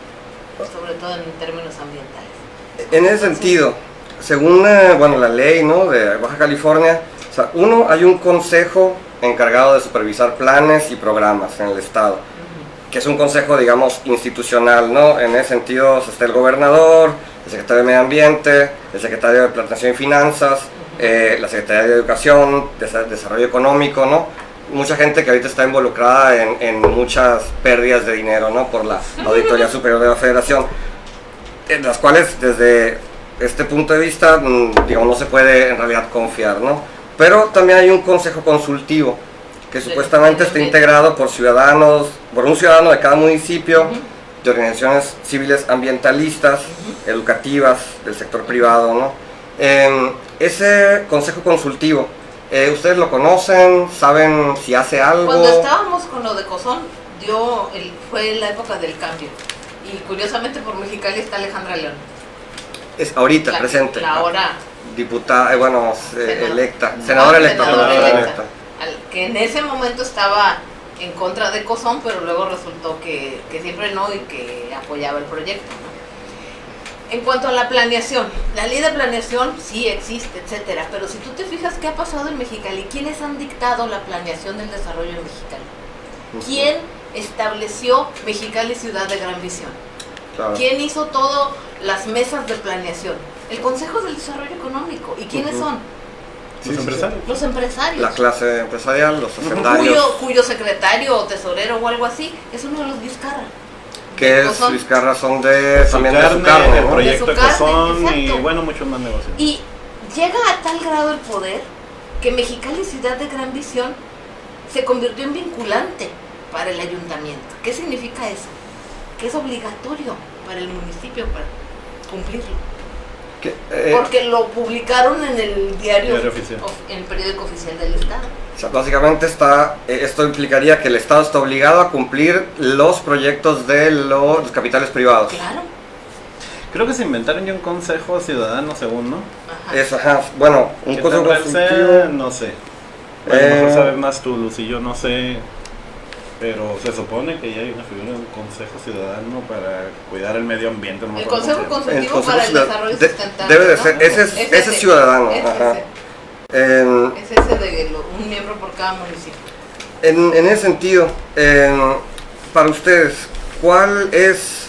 sobre todo en términos ambientales. En ese sentido, según bueno, la ley, ¿no?, de Baja California, o sea, hay un consejo encargado de supervisar planes y programas en el estado, que es un consejo, digamos, institucional, ¿no? En ese sentido está el gobernador, el secretario de Medio Ambiente, el secretario de Planeación y Finanzas, la Secretaría de Educación, Desarrollo Económico, ¿no? Mucha gente que ahorita está involucrada en muchas pérdidas de dinero, ¿no?, por la Auditoría Superior de la Federación, en las cuales desde este punto de vista, digamos, no se puede en realidad confiar, ¿no? Pero también hay un consejo consultivo que supuestamente está integrado por ciudadanos, por un ciudadano de cada municipio, de organizaciones civiles ambientalistas, educativas, del sector privado, ¿no? Ese consejo consultivo, ¿ustedes lo conocen? ¿Saben si hace algo? Cuando estábamos con lo de Cozón, fue la época del cambio. Y curiosamente por Mexicali está Alejandra León. Es ahorita, presente. La ahora diputada, electa, senadora electa. electa. Que en ese momento estaba en contra de Cozón, pero luego resultó que siempre no y que apoyaba el proyecto, ¿no? En cuanto a la planeación, la ley de planeación sí existe, etcétera, pero si tú te fijas qué ha pasado en Mexicali, ¿quiénes han dictado la planeación del desarrollo en Mexicali? ¿Quién estableció Mexicali Ciudad de Gran Visión? Claro. ¿Quién hizo todas las mesas de planeación? El Consejo del Desarrollo Económico. ¿Y quiénes son? Los empresarios. Los empresarios. La clase empresarial, los hacendarios. Cuyo secretario o tesorero o algo así es uno de los Vizcarra. Que es Cozón. Vizcarra, son de también de su el carne, ¿no? proyecto De de su carne, Cozón y exacto. bueno, muchos más negocios. Y llega a tal grado el poder que Mexicali Ciudad de Gran Visión se convirtió en vinculante para el ayuntamiento. ¿Qué significa eso? Que es obligatorio para el municipio para cumplirlo. Porque lo publicaron en el diario oficial. En el periódico oficial del Estado. O sea, básicamente esto implicaría que el Estado está obligado a cumplir los proyectos de los capitales privados. Claro. Creo que se inventaron ya un consejo ciudadano, según, ¿no? Ajá. Eso, bueno, un ¿Qué consejo tan real sea? consultivo. No sé. A lo mejor sabes más tú, Lucy, yo no sé. Pero se supone que ya hay una figura de un consejo ciudadano para cuidar el medio ambiente. No me El acuerdo Consejo cómo se llama. Consultivo para el Desarrollo Sustentable. Debe de ¿no? ser, ese es ciudadano. Ajá. Es ese de un miembro por cada municipio. En ese sentido, para ustedes, ¿cuál es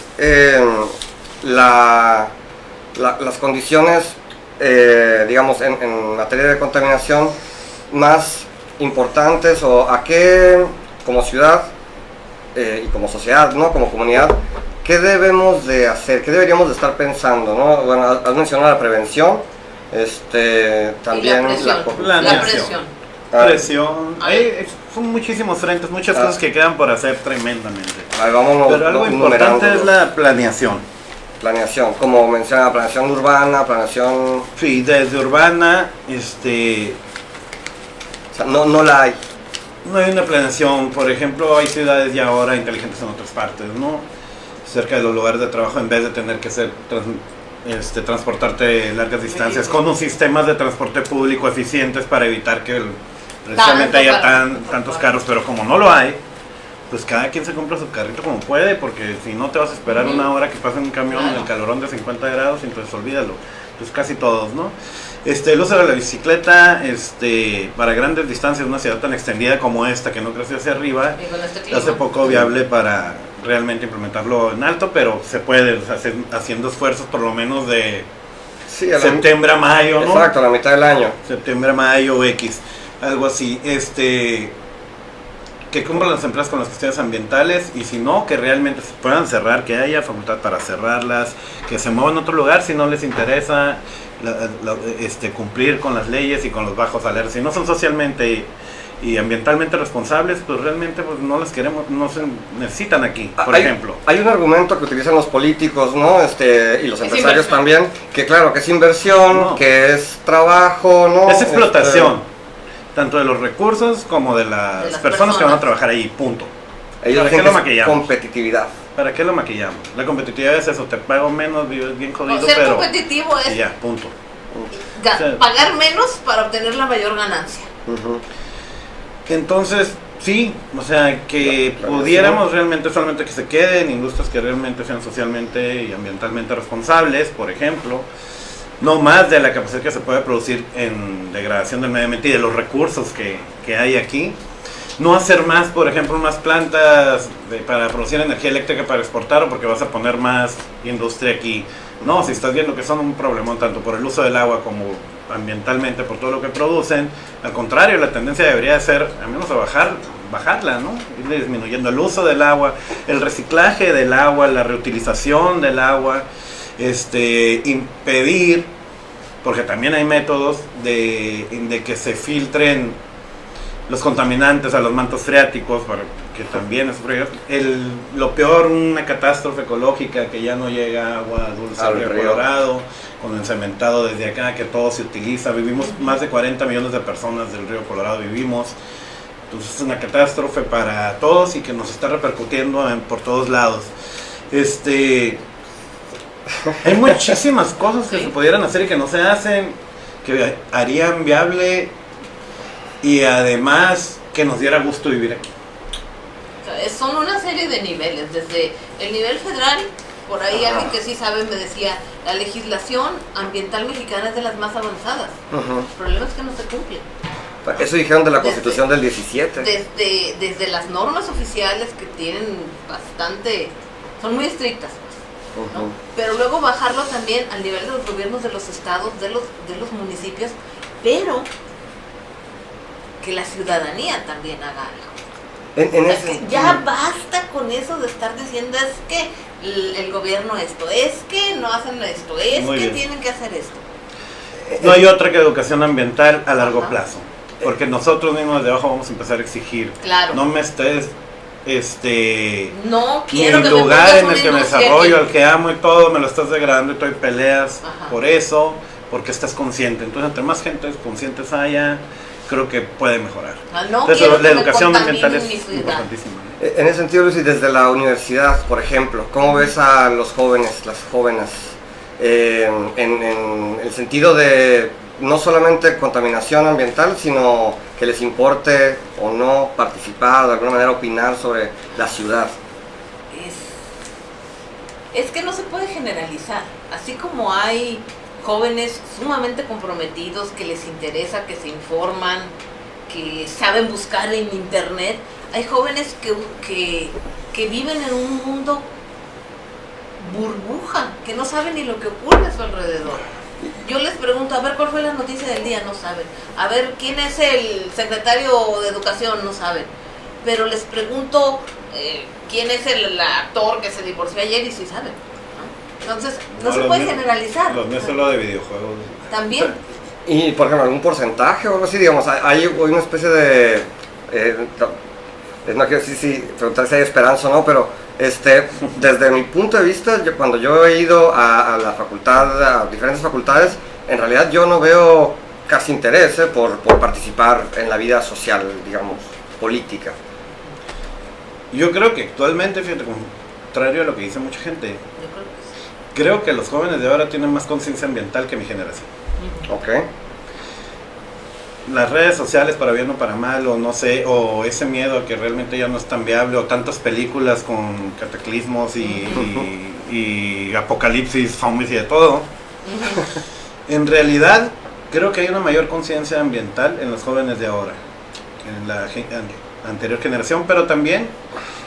las condiciones, digamos, en materia de contaminación más importantes, o a qué, como ciudad y como sociedad, ¿no?, como comunidad, qué debemos de hacer, qué deberíamos de estar pensando, ¿no? Bueno, has mencionado la prevención, también Y la presión. La La presión. presión. Presión. Son muchísimos frentes, muchas cosas que quedan por hacer tremendamente. Vámonos, Pero algo importante es la planeación. planeación, como menciona, planeación urbana, planeación, Sí, desde urbana, o sea, no la hay. no hay una planeación. Por ejemplo, hay ciudades ya ahora inteligentes en otras partes, ¿no? Cerca de los lugares de trabajo, en vez de tener que transportarte largas distancias, con un sistema de transporte público eficientes para evitar que precisamente haya tantos carros, pero como no lo hay, pues cada quien se compra su carrito como puede, porque si no te vas a esperar una hora que pase un camión en el calorón de 50 grados, entonces olvídalo. Pues casi todos, ¿no? El uso de la bicicleta, para grandes distancias, una ciudad tan extendida como esta, que no crece hacia arriba, Y con este clima. hace poco viable para realmente implementarlo en alto, pero se puede, haciendo esfuerzos por lo menos de Sí, a la septiembre a mayo, ¿no? Exacto, a la mitad del año. Septiembre a mayo, X, algo así. Que cumplan las empresas con las cuestiones ambientales, y si no, que realmente se puedan cerrar, que haya facultad para cerrarlas, que se muevan a otro lugar si no les interesa cumplir con las leyes y con los bajos salarios. Si no son socialmente y ambientalmente responsables, pues realmente pues no las queremos, no se necesitan aquí, por ejemplo. Hay un argumento que utilizan los políticos, ¿no? Y los empresarios inversión. también, que claro, que es inversión, No. que es trabajo, ¿no? Es explotación, tanto de los recursos como de las De las personas que van a personas. trabajar ahí, punto. Ellos ¿Para dicen qué que lo es maquillamos? competitividad. ¿Para qué lo maquillamos? La competitividad es eso, te pago menos, vives bien jodido, O ser pero... competitivo Y es ya, punto. Sí. pagar menos para obtener la mayor ganancia. Ujú. Entonces, sí, o sea, que Claro, pudiéramos realmente solamente que se queden industrias que realmente sean socialmente y ambientalmente responsables, por ejemplo, no más de la capacidad que se puede producir en degradación del medio ambiente y de los recursos que hay aquí. No hacer más, por ejemplo, unas plantas para producir energía eléctrica para exportar o porque vas a poner más industria aquí. No, si estás viendo que son un problemón tanto por el uso del agua como ambientalmente por todo lo que producen, al contrario, la tendencia debería ser al menos a bajarla, ¿no? Ir disminuyendo el uso del agua, el reciclaje del agua, la reutilización del agua, impedir, porque también hay métodos de que se filtren los contaminantes a los mantos freáticos, para que también es frío. Lo peor, una catástrofe ecológica, que ya no llega agua dulce Al al río río. Colorado, con el cementado desde acá, que todo se utiliza. Vivimos, más de 40 millones de personas del río Colorado vivimos. Entonces es una catástrofe para todos y que nos está repercutiendo por todos lados. Hay muchísimas cosas que Sí. se pudieran hacer y que no se hacen, que harían viable y además que nos diera gusto vivir aquí. O sea, son una serie de niveles, desde el nivel federal, por ahí Ajá. alguien que sí sabe me decía, la legislación ambiental mexicana es de las más avanzadas. Ujú. El problema es que no se cumple. Eso dijeron de la Desde- Constitución del 17. Desde las normas oficiales que tienen bastante, son muy estrictas, ¿no? Ujú. Pero luego bajarlo también al nivel de los gobiernos de los estados, de los municipios, pero que la ciudadanía también haga algo. En O sea, ese que ya basta con eso de estar diciendo es que el gobierno esto, es que no hacen esto, es Muy que bien. tienen que hacer esto. No hay otra que educación ambiental a largo Ajá. plazo, porque nosotros mismos de abajo vamos a empezar a exigir. Claro. No me estés, No mi quiero que lugar me pongas en el una que me industria desarrollo, aquí. al que amo y todo, me lo estás degradando y estoy peleas Ajá. por eso, porque estás consciente. Entonces, entre más gente conscientes haya, creo que puede mejorar. No Entonces, quiero la que me educación ambiental contaminen es mi ciudad. importantísima. En ese sentido, Lucy, desde la universidad, por ejemplo, ¿cómo ves a los jóvenes, las jóvenes, en el sentido de no solamente contaminación ambiental, sino que les importe o no participar, de alguna manera opinar sobre la ciudad? Es que no se puede generalizar. Así como hay jóvenes sumamente comprometidos, que les interesa, que se informan, que saben buscar en internet, hay jóvenes que viven en un mundo burbuja, que no saben ni lo que ocurre a su alrededor. Yo les pregunto, a ver, ¿cuál fue la noticia del día? No saben. A ver, ¿quién es el secretario de Educación? No saben. Pero les pregunto, ¿quién es el actor que se divorció ayer? Y sí saben, ¿no? Entonces, no se los puede míos- generalizar. Los míos solo de videojuegos. También. Y, por ejemplo, algún porcentaje o algo así, digamos, hay una especie de... no quiero decir si preguntar si hay esperanza o no, pero desde mi punto de vista, cuando yo he ido a la facultad, a diferentes facultades, en realidad yo no veo casi interés por participar en la vida social, digamos, política. Yo creo que actualmente, fíjate, contrario a lo que dice mucha gente, creo que los jóvenes de ahora tienen más conciencia ambiental que mi generación. ¿Ok? Las redes sociales, para bien o para mal, o no sé, o ese miedo a que realmente ya no es tan viable, o tantas películas con cataclismos y apocalipsis, zombies y de todo. En realidad, creo que hay una mayor conciencia ambiental en los jóvenes de ahora que en la anterior generación, pero también,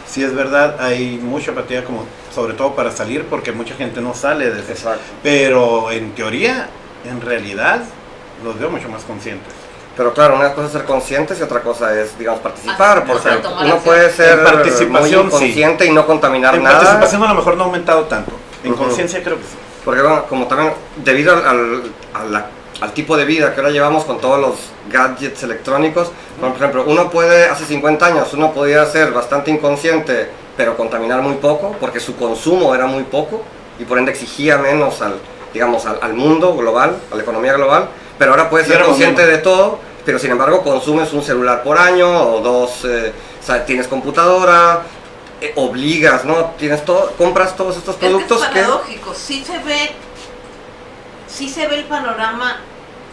si es verdad, hay mucha apatía, como sobre todo para salir, porque mucha gente no sale de eso. Exacto. Pero en teoría, en realidad, los veo mucho más conscientes. Pero claro, una cosa es ser conscientes y otra cosa es, digamos, participar, Ah, porque exacto, tomar uno acción. puede ser En participación, muy inconsciente y no contaminar En nada. participación a lo mejor no ha aumentado tanto. En Ujú. conciencia creo que sí. Porque bueno, como también debido a al tipo de vida que ahora llevamos con todos los gadgets electrónicos. Por ejemplo, hace 50 años, uno podía ser bastante inconsciente, pero contaminar muy poco, porque su consumo era muy poco, y por ende exigía menos al mundo global, a la economía global, pero ahora puedes ser consciente de todo, pero sin embargo consumes un celular por año, o dos, o sea, tienes computadora, obligas, ¿no? Tienes todo, compras todos estos productos. Es paradójico, sí se ve el panorama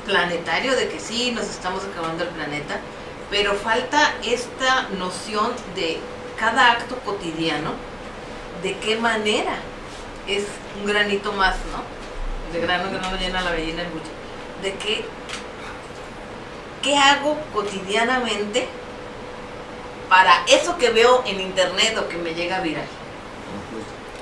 planetario de que sí, nos estamos acabando el planeta, pero falta esta noción de cada acto cotidiano, de qué manera es un granito más, ¿no? De grano que no llena la gallina el buche. De qué hago cotidianamente para eso que veo en internet o que me llega viral.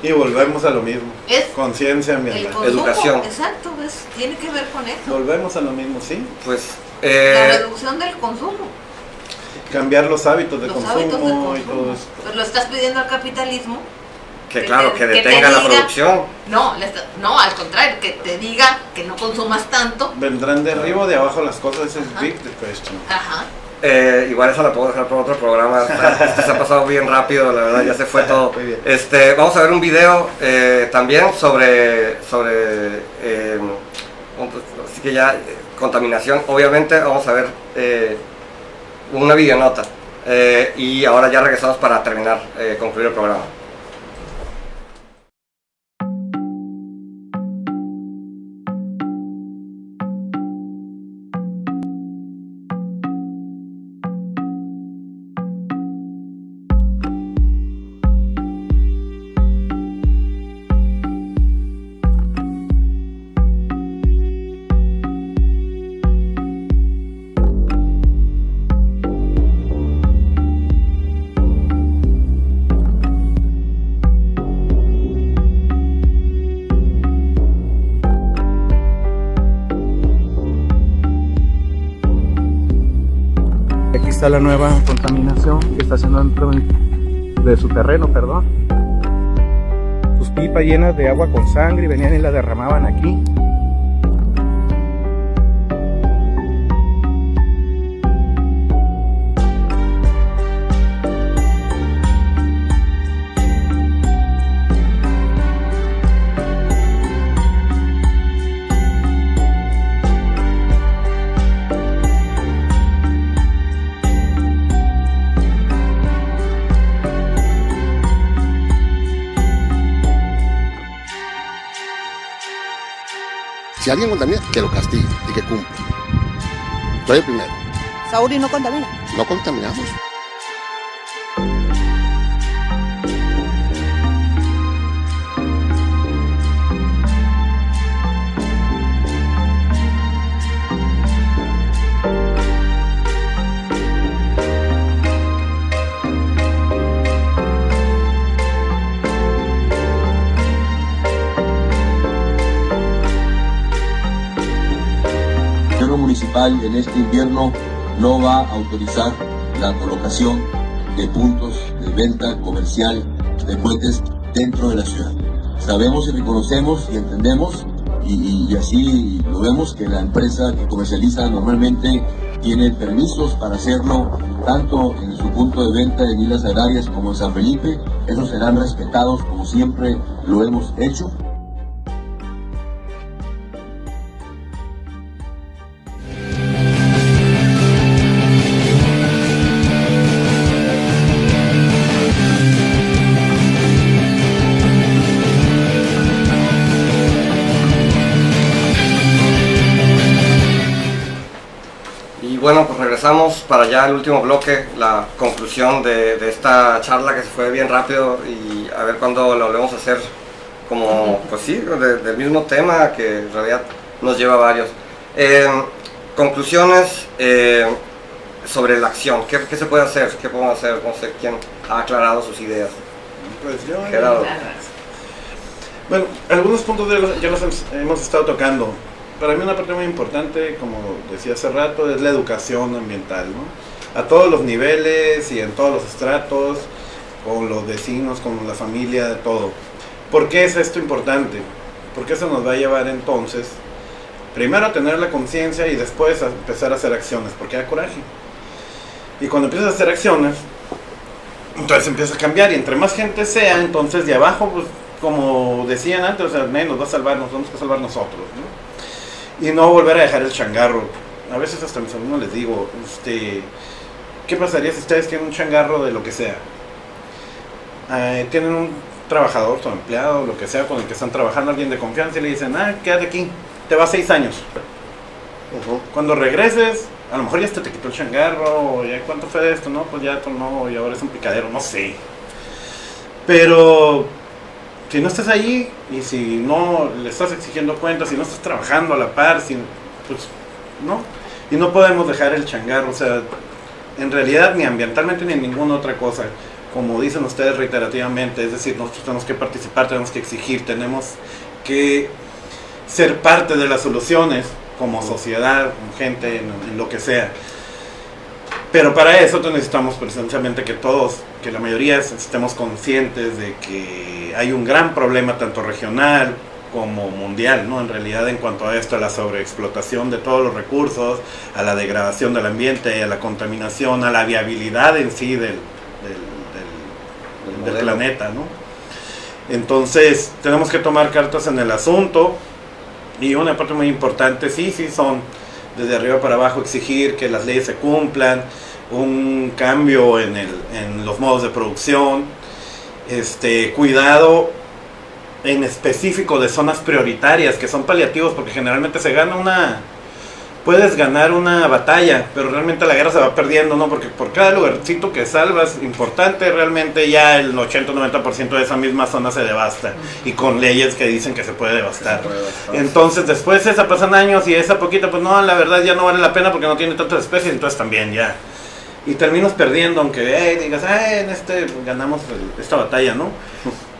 Y volvemos a lo mismo. Es conciencia ambiental. Educación. Exacto, tiene que ver con eso. Volvemos a lo mismo, sí. Pues la reducción del consumo. Cambiar los hábitos de consumo y todo eso. Pues lo estás pidiendo al capitalismo. Que detenga la producción. No, al contrario, que te diga que no consumas tanto. Vendrán de arriba o de abajo las cosas, ese es big the question. Ajá. Igual esa la puedo dejar por otro programa. Se ha pasado bien rápido, la verdad, ya se fue todo. Vamos a ver un video también sobre así que ya contaminación. Obviamente vamos a ver una videonota y ahora ya regresamos para terminar, concluir el programa. Aquí está la nueva contaminación que está haciendo dentro de su terreno, Sus pipas llenas de agua con sangre y venían y la derramaban aquí. Si alguien contamina, que lo castigue y que cumpla. Soy el primero. Sauri no contamina. No contaminamos. Municipal en este invierno no va a autorizar la colocación de puntos de venta comercial de cohetes dentro de la ciudad. Sabemos y reconocemos y entendemos y así lo vemos que la empresa que comercializa normalmente tiene permisos para hacerlo tanto en su punto de venta de Islas Agrarias como en San Felipe. Esos serán respetados como siempre lo hemos hecho. Bueno, pues regresamos para ya el último bloque, la conclusión de esta charla que se fue bien rápido y a ver cuándo lo volvemos a hacer como, pues sí, del mismo tema que en realidad nos lleva a varios. Conclusiones sobre la acción, ¿qué se puede hacer? ¿Qué podemos hacer? No sé quién ha aclarado sus ideas. Pues yo... Gerardo. Bueno, algunos puntos ya los hemos estado tocando. Para mí una parte muy importante, como decía hace rato, es la educación ambiental, ¿no? A todos los niveles y en todos los estratos, con los vecinos, con la familia, de todo. ¿Por qué es esto importante? Porque eso nos va a llevar entonces Primero tener la conciencia y después empezar a hacer acciones, porque da coraje. Y cuando empiezas a hacer acciones, entonces empieza a cambiar, y entre más gente sea, entonces de abajo, pues como decían antes, o sea, nos va a salvar, nos tenemos que salvar nosotros, ¿no? Y no volver a dejar el changarro. A veces hasta a mis alumnos les digo, ¿qué pasaría si ustedes tienen un changarro de lo que sea? Tienen un trabajador, su empleado, lo que sea, con el que están trabajando, alguien de confianza, y le dicen, quédate aquí, te vas 6 años. Cuando regreses, a lo mejor ya te quitó el changarro, o ya cuánto fue de esto, no, pues ya no, y ahora es un picadero, no sé. Pero si no estás ahí, y si no le estás exigiendo cuentas, si no estás trabajando a la par, pues no. Y no podemos dejar el changarro, o sea, en realidad ni ambientalmente ni en ninguna otra cosa. Como dicen ustedes reiterativamente, es decir, nosotros tenemos que participar, tenemos que exigir, tenemos que ser parte de las soluciones como sociedad, como gente, en lo que sea. Pero para eso necesitamos precisamente que la mayoría estemos conscientes de que hay un gran problema tanto regional como mundial, ¿no? En realidad, en cuanto a esto, a la sobreexplotación de todos los recursos, a la degradación del ambiente, a la contaminación, a la viabilidad en sí del planeta, ¿no? Entonces tenemos que tomar cartas en el asunto, y una parte muy importante sí son desde arriba para abajo exigir que las leyes se cumplan, un cambio en los modos de producción, cuidado en específico de zonas prioritarias que son paliativos, porque generalmente puedes ganar una batalla, pero realmente la guerra se va perdiendo, ¿no? Porque por cada lugarcito que salvas importante, realmente ya el 80-90% de esa misma zona se devasta, y con leyes que dicen que se puede devastar. Entonces después pasan años y esa poquita, pues no, la verdad ya no vale la pena porque no tiene tantas especies, entonces también ya. Y terminas perdiendo, aunque digas, ganamos esta batalla, ¿no?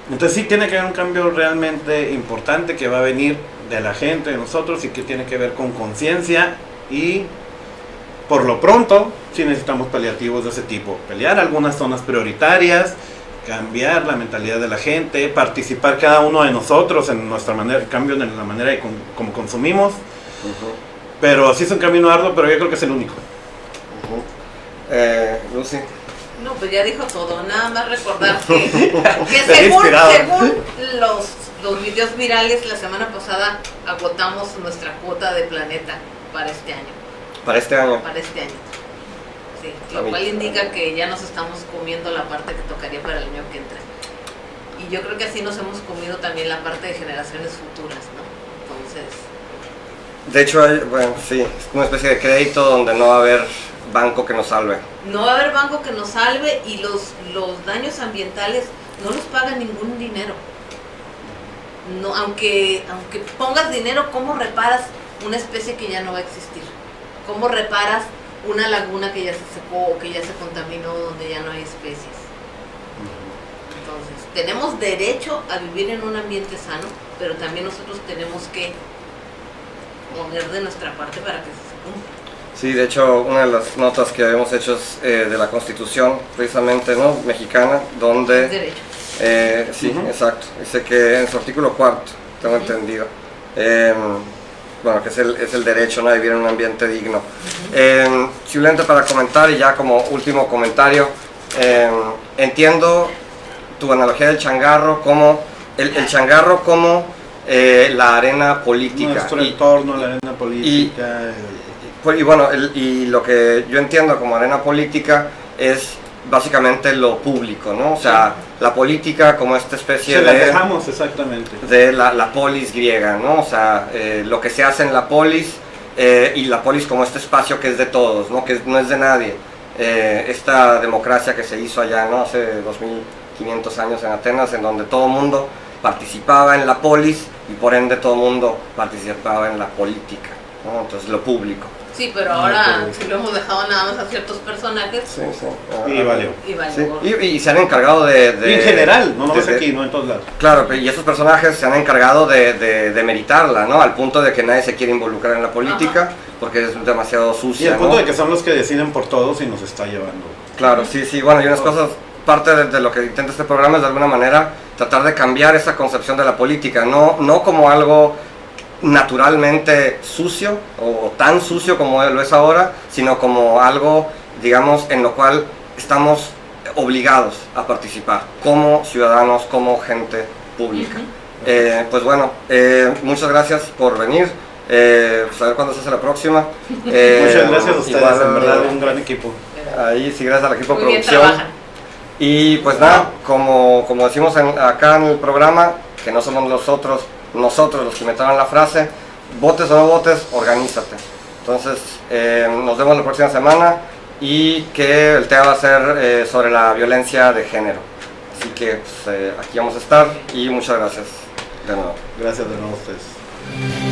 Entonces sí tiene que haber un cambio realmente importante que va a venir de la gente, de nosotros, y que tiene que ver con conciencia, y por lo pronto sí necesitamos paliativos de ese tipo, pelear algunas zonas prioritarias, cambiar la mentalidad de la gente, participar cada uno de nosotros en nuestra manera, cambio en la manera de como consumimos, pero sí es un camino arduo, pero yo creo que es el único. Lucy. No, pues ya dijo todo, nada más recordar que según los videos virales, la semana pasada agotamos nuestra cuota de planeta para este año. ¿Para este año? Para este año. Sí, lo cual indica que ya nos estamos comiendo la parte que tocaría para el año que entra. Y yo creo que así nos hemos comido también la parte de generaciones futuras, ¿no? Entonces... De hecho, sí, es una especie de crédito donde no va a haber banco que nos salve. No va a haber banco que nos salve, y los daños ambientales no los paga ningún dinero. No, aunque pongas dinero, ¿cómo reparas una especie que ya no va a existir? ¿Cómo reparas una laguna que ya se secó o que ya se contaminó, donde ya no hay especies? Entonces, tenemos derecho a vivir en un ambiente sano, pero también nosotros tenemos que poner de nuestra parte para que se cumpla. Sí, de hecho, una de las notas que habíamos hecho es de la Constitución, precisamente, ¿no? Mexicana, donde... Derecho. Sí, exacto. Dice que en su artículo 4º, tengo entendido, bueno, que es el derecho, ¿no?, a vivir en un ambiente digno. Simplemente para comentar, y ya como último comentario, entiendo tu analogía del changarro como el changarro como la arena política. Nuestro entorno, la arena política. Y bueno, y lo que yo entiendo como arena política es básicamente lo público, ¿no? O sea, la política como esta especie la dejamos exactamente de la polis griega, ¿no? O sea, lo que se hace en la polis, y la polis como este espacio que es de todos, ¿no? Que no es de nadie. Esta democracia que se hizo allá, ¿no?, hace 2500 años en Atenas, en donde todo el mundo participaba en la polis y por ende todo el mundo participaba en la política, ¿no? Entonces lo público. Sí, pero ahora si lo hemos dejado nada más a ciertos personajes. Sí. Y valió. Sí. Y se han encargado de y en general, no es aquí, no en todos lados. Claro, y esos personajes se han encargado de meritarla, ¿no? Al punto de que nadie se quiere involucrar en la política, porque es demasiado sucia, y al punto, ¿no?, de que son los que deciden por todos y nos está llevando. Claro, sí, bueno, y unas cosas, parte de lo que intenta este programa es de alguna manera tratar de cambiar esa concepción de la política, no como algo naturalmente sucio o tan sucio como lo es ahora, sino como algo, digamos, en lo cual estamos obligados a participar como ciudadanos, como gente pública. Pues bueno, muchas gracias por venir. Pues a ver cuándo se hace la próxima. Muchas gracias a ustedes, igual, en verdad, un gran equipo. Ahí sí, gracias al equipo de Muy bien producción. trabajan. Y pues nada, como decimos acá en el programa, que no somos nosotros los que inventaron la frase, votes o no votes, organízate. Entonces, nos vemos la próxima semana y que el tema va a ser sobre la violencia de género. Así que pues, aquí vamos a estar y muchas gracias de nuevo. Gracias de nuevo a ustedes.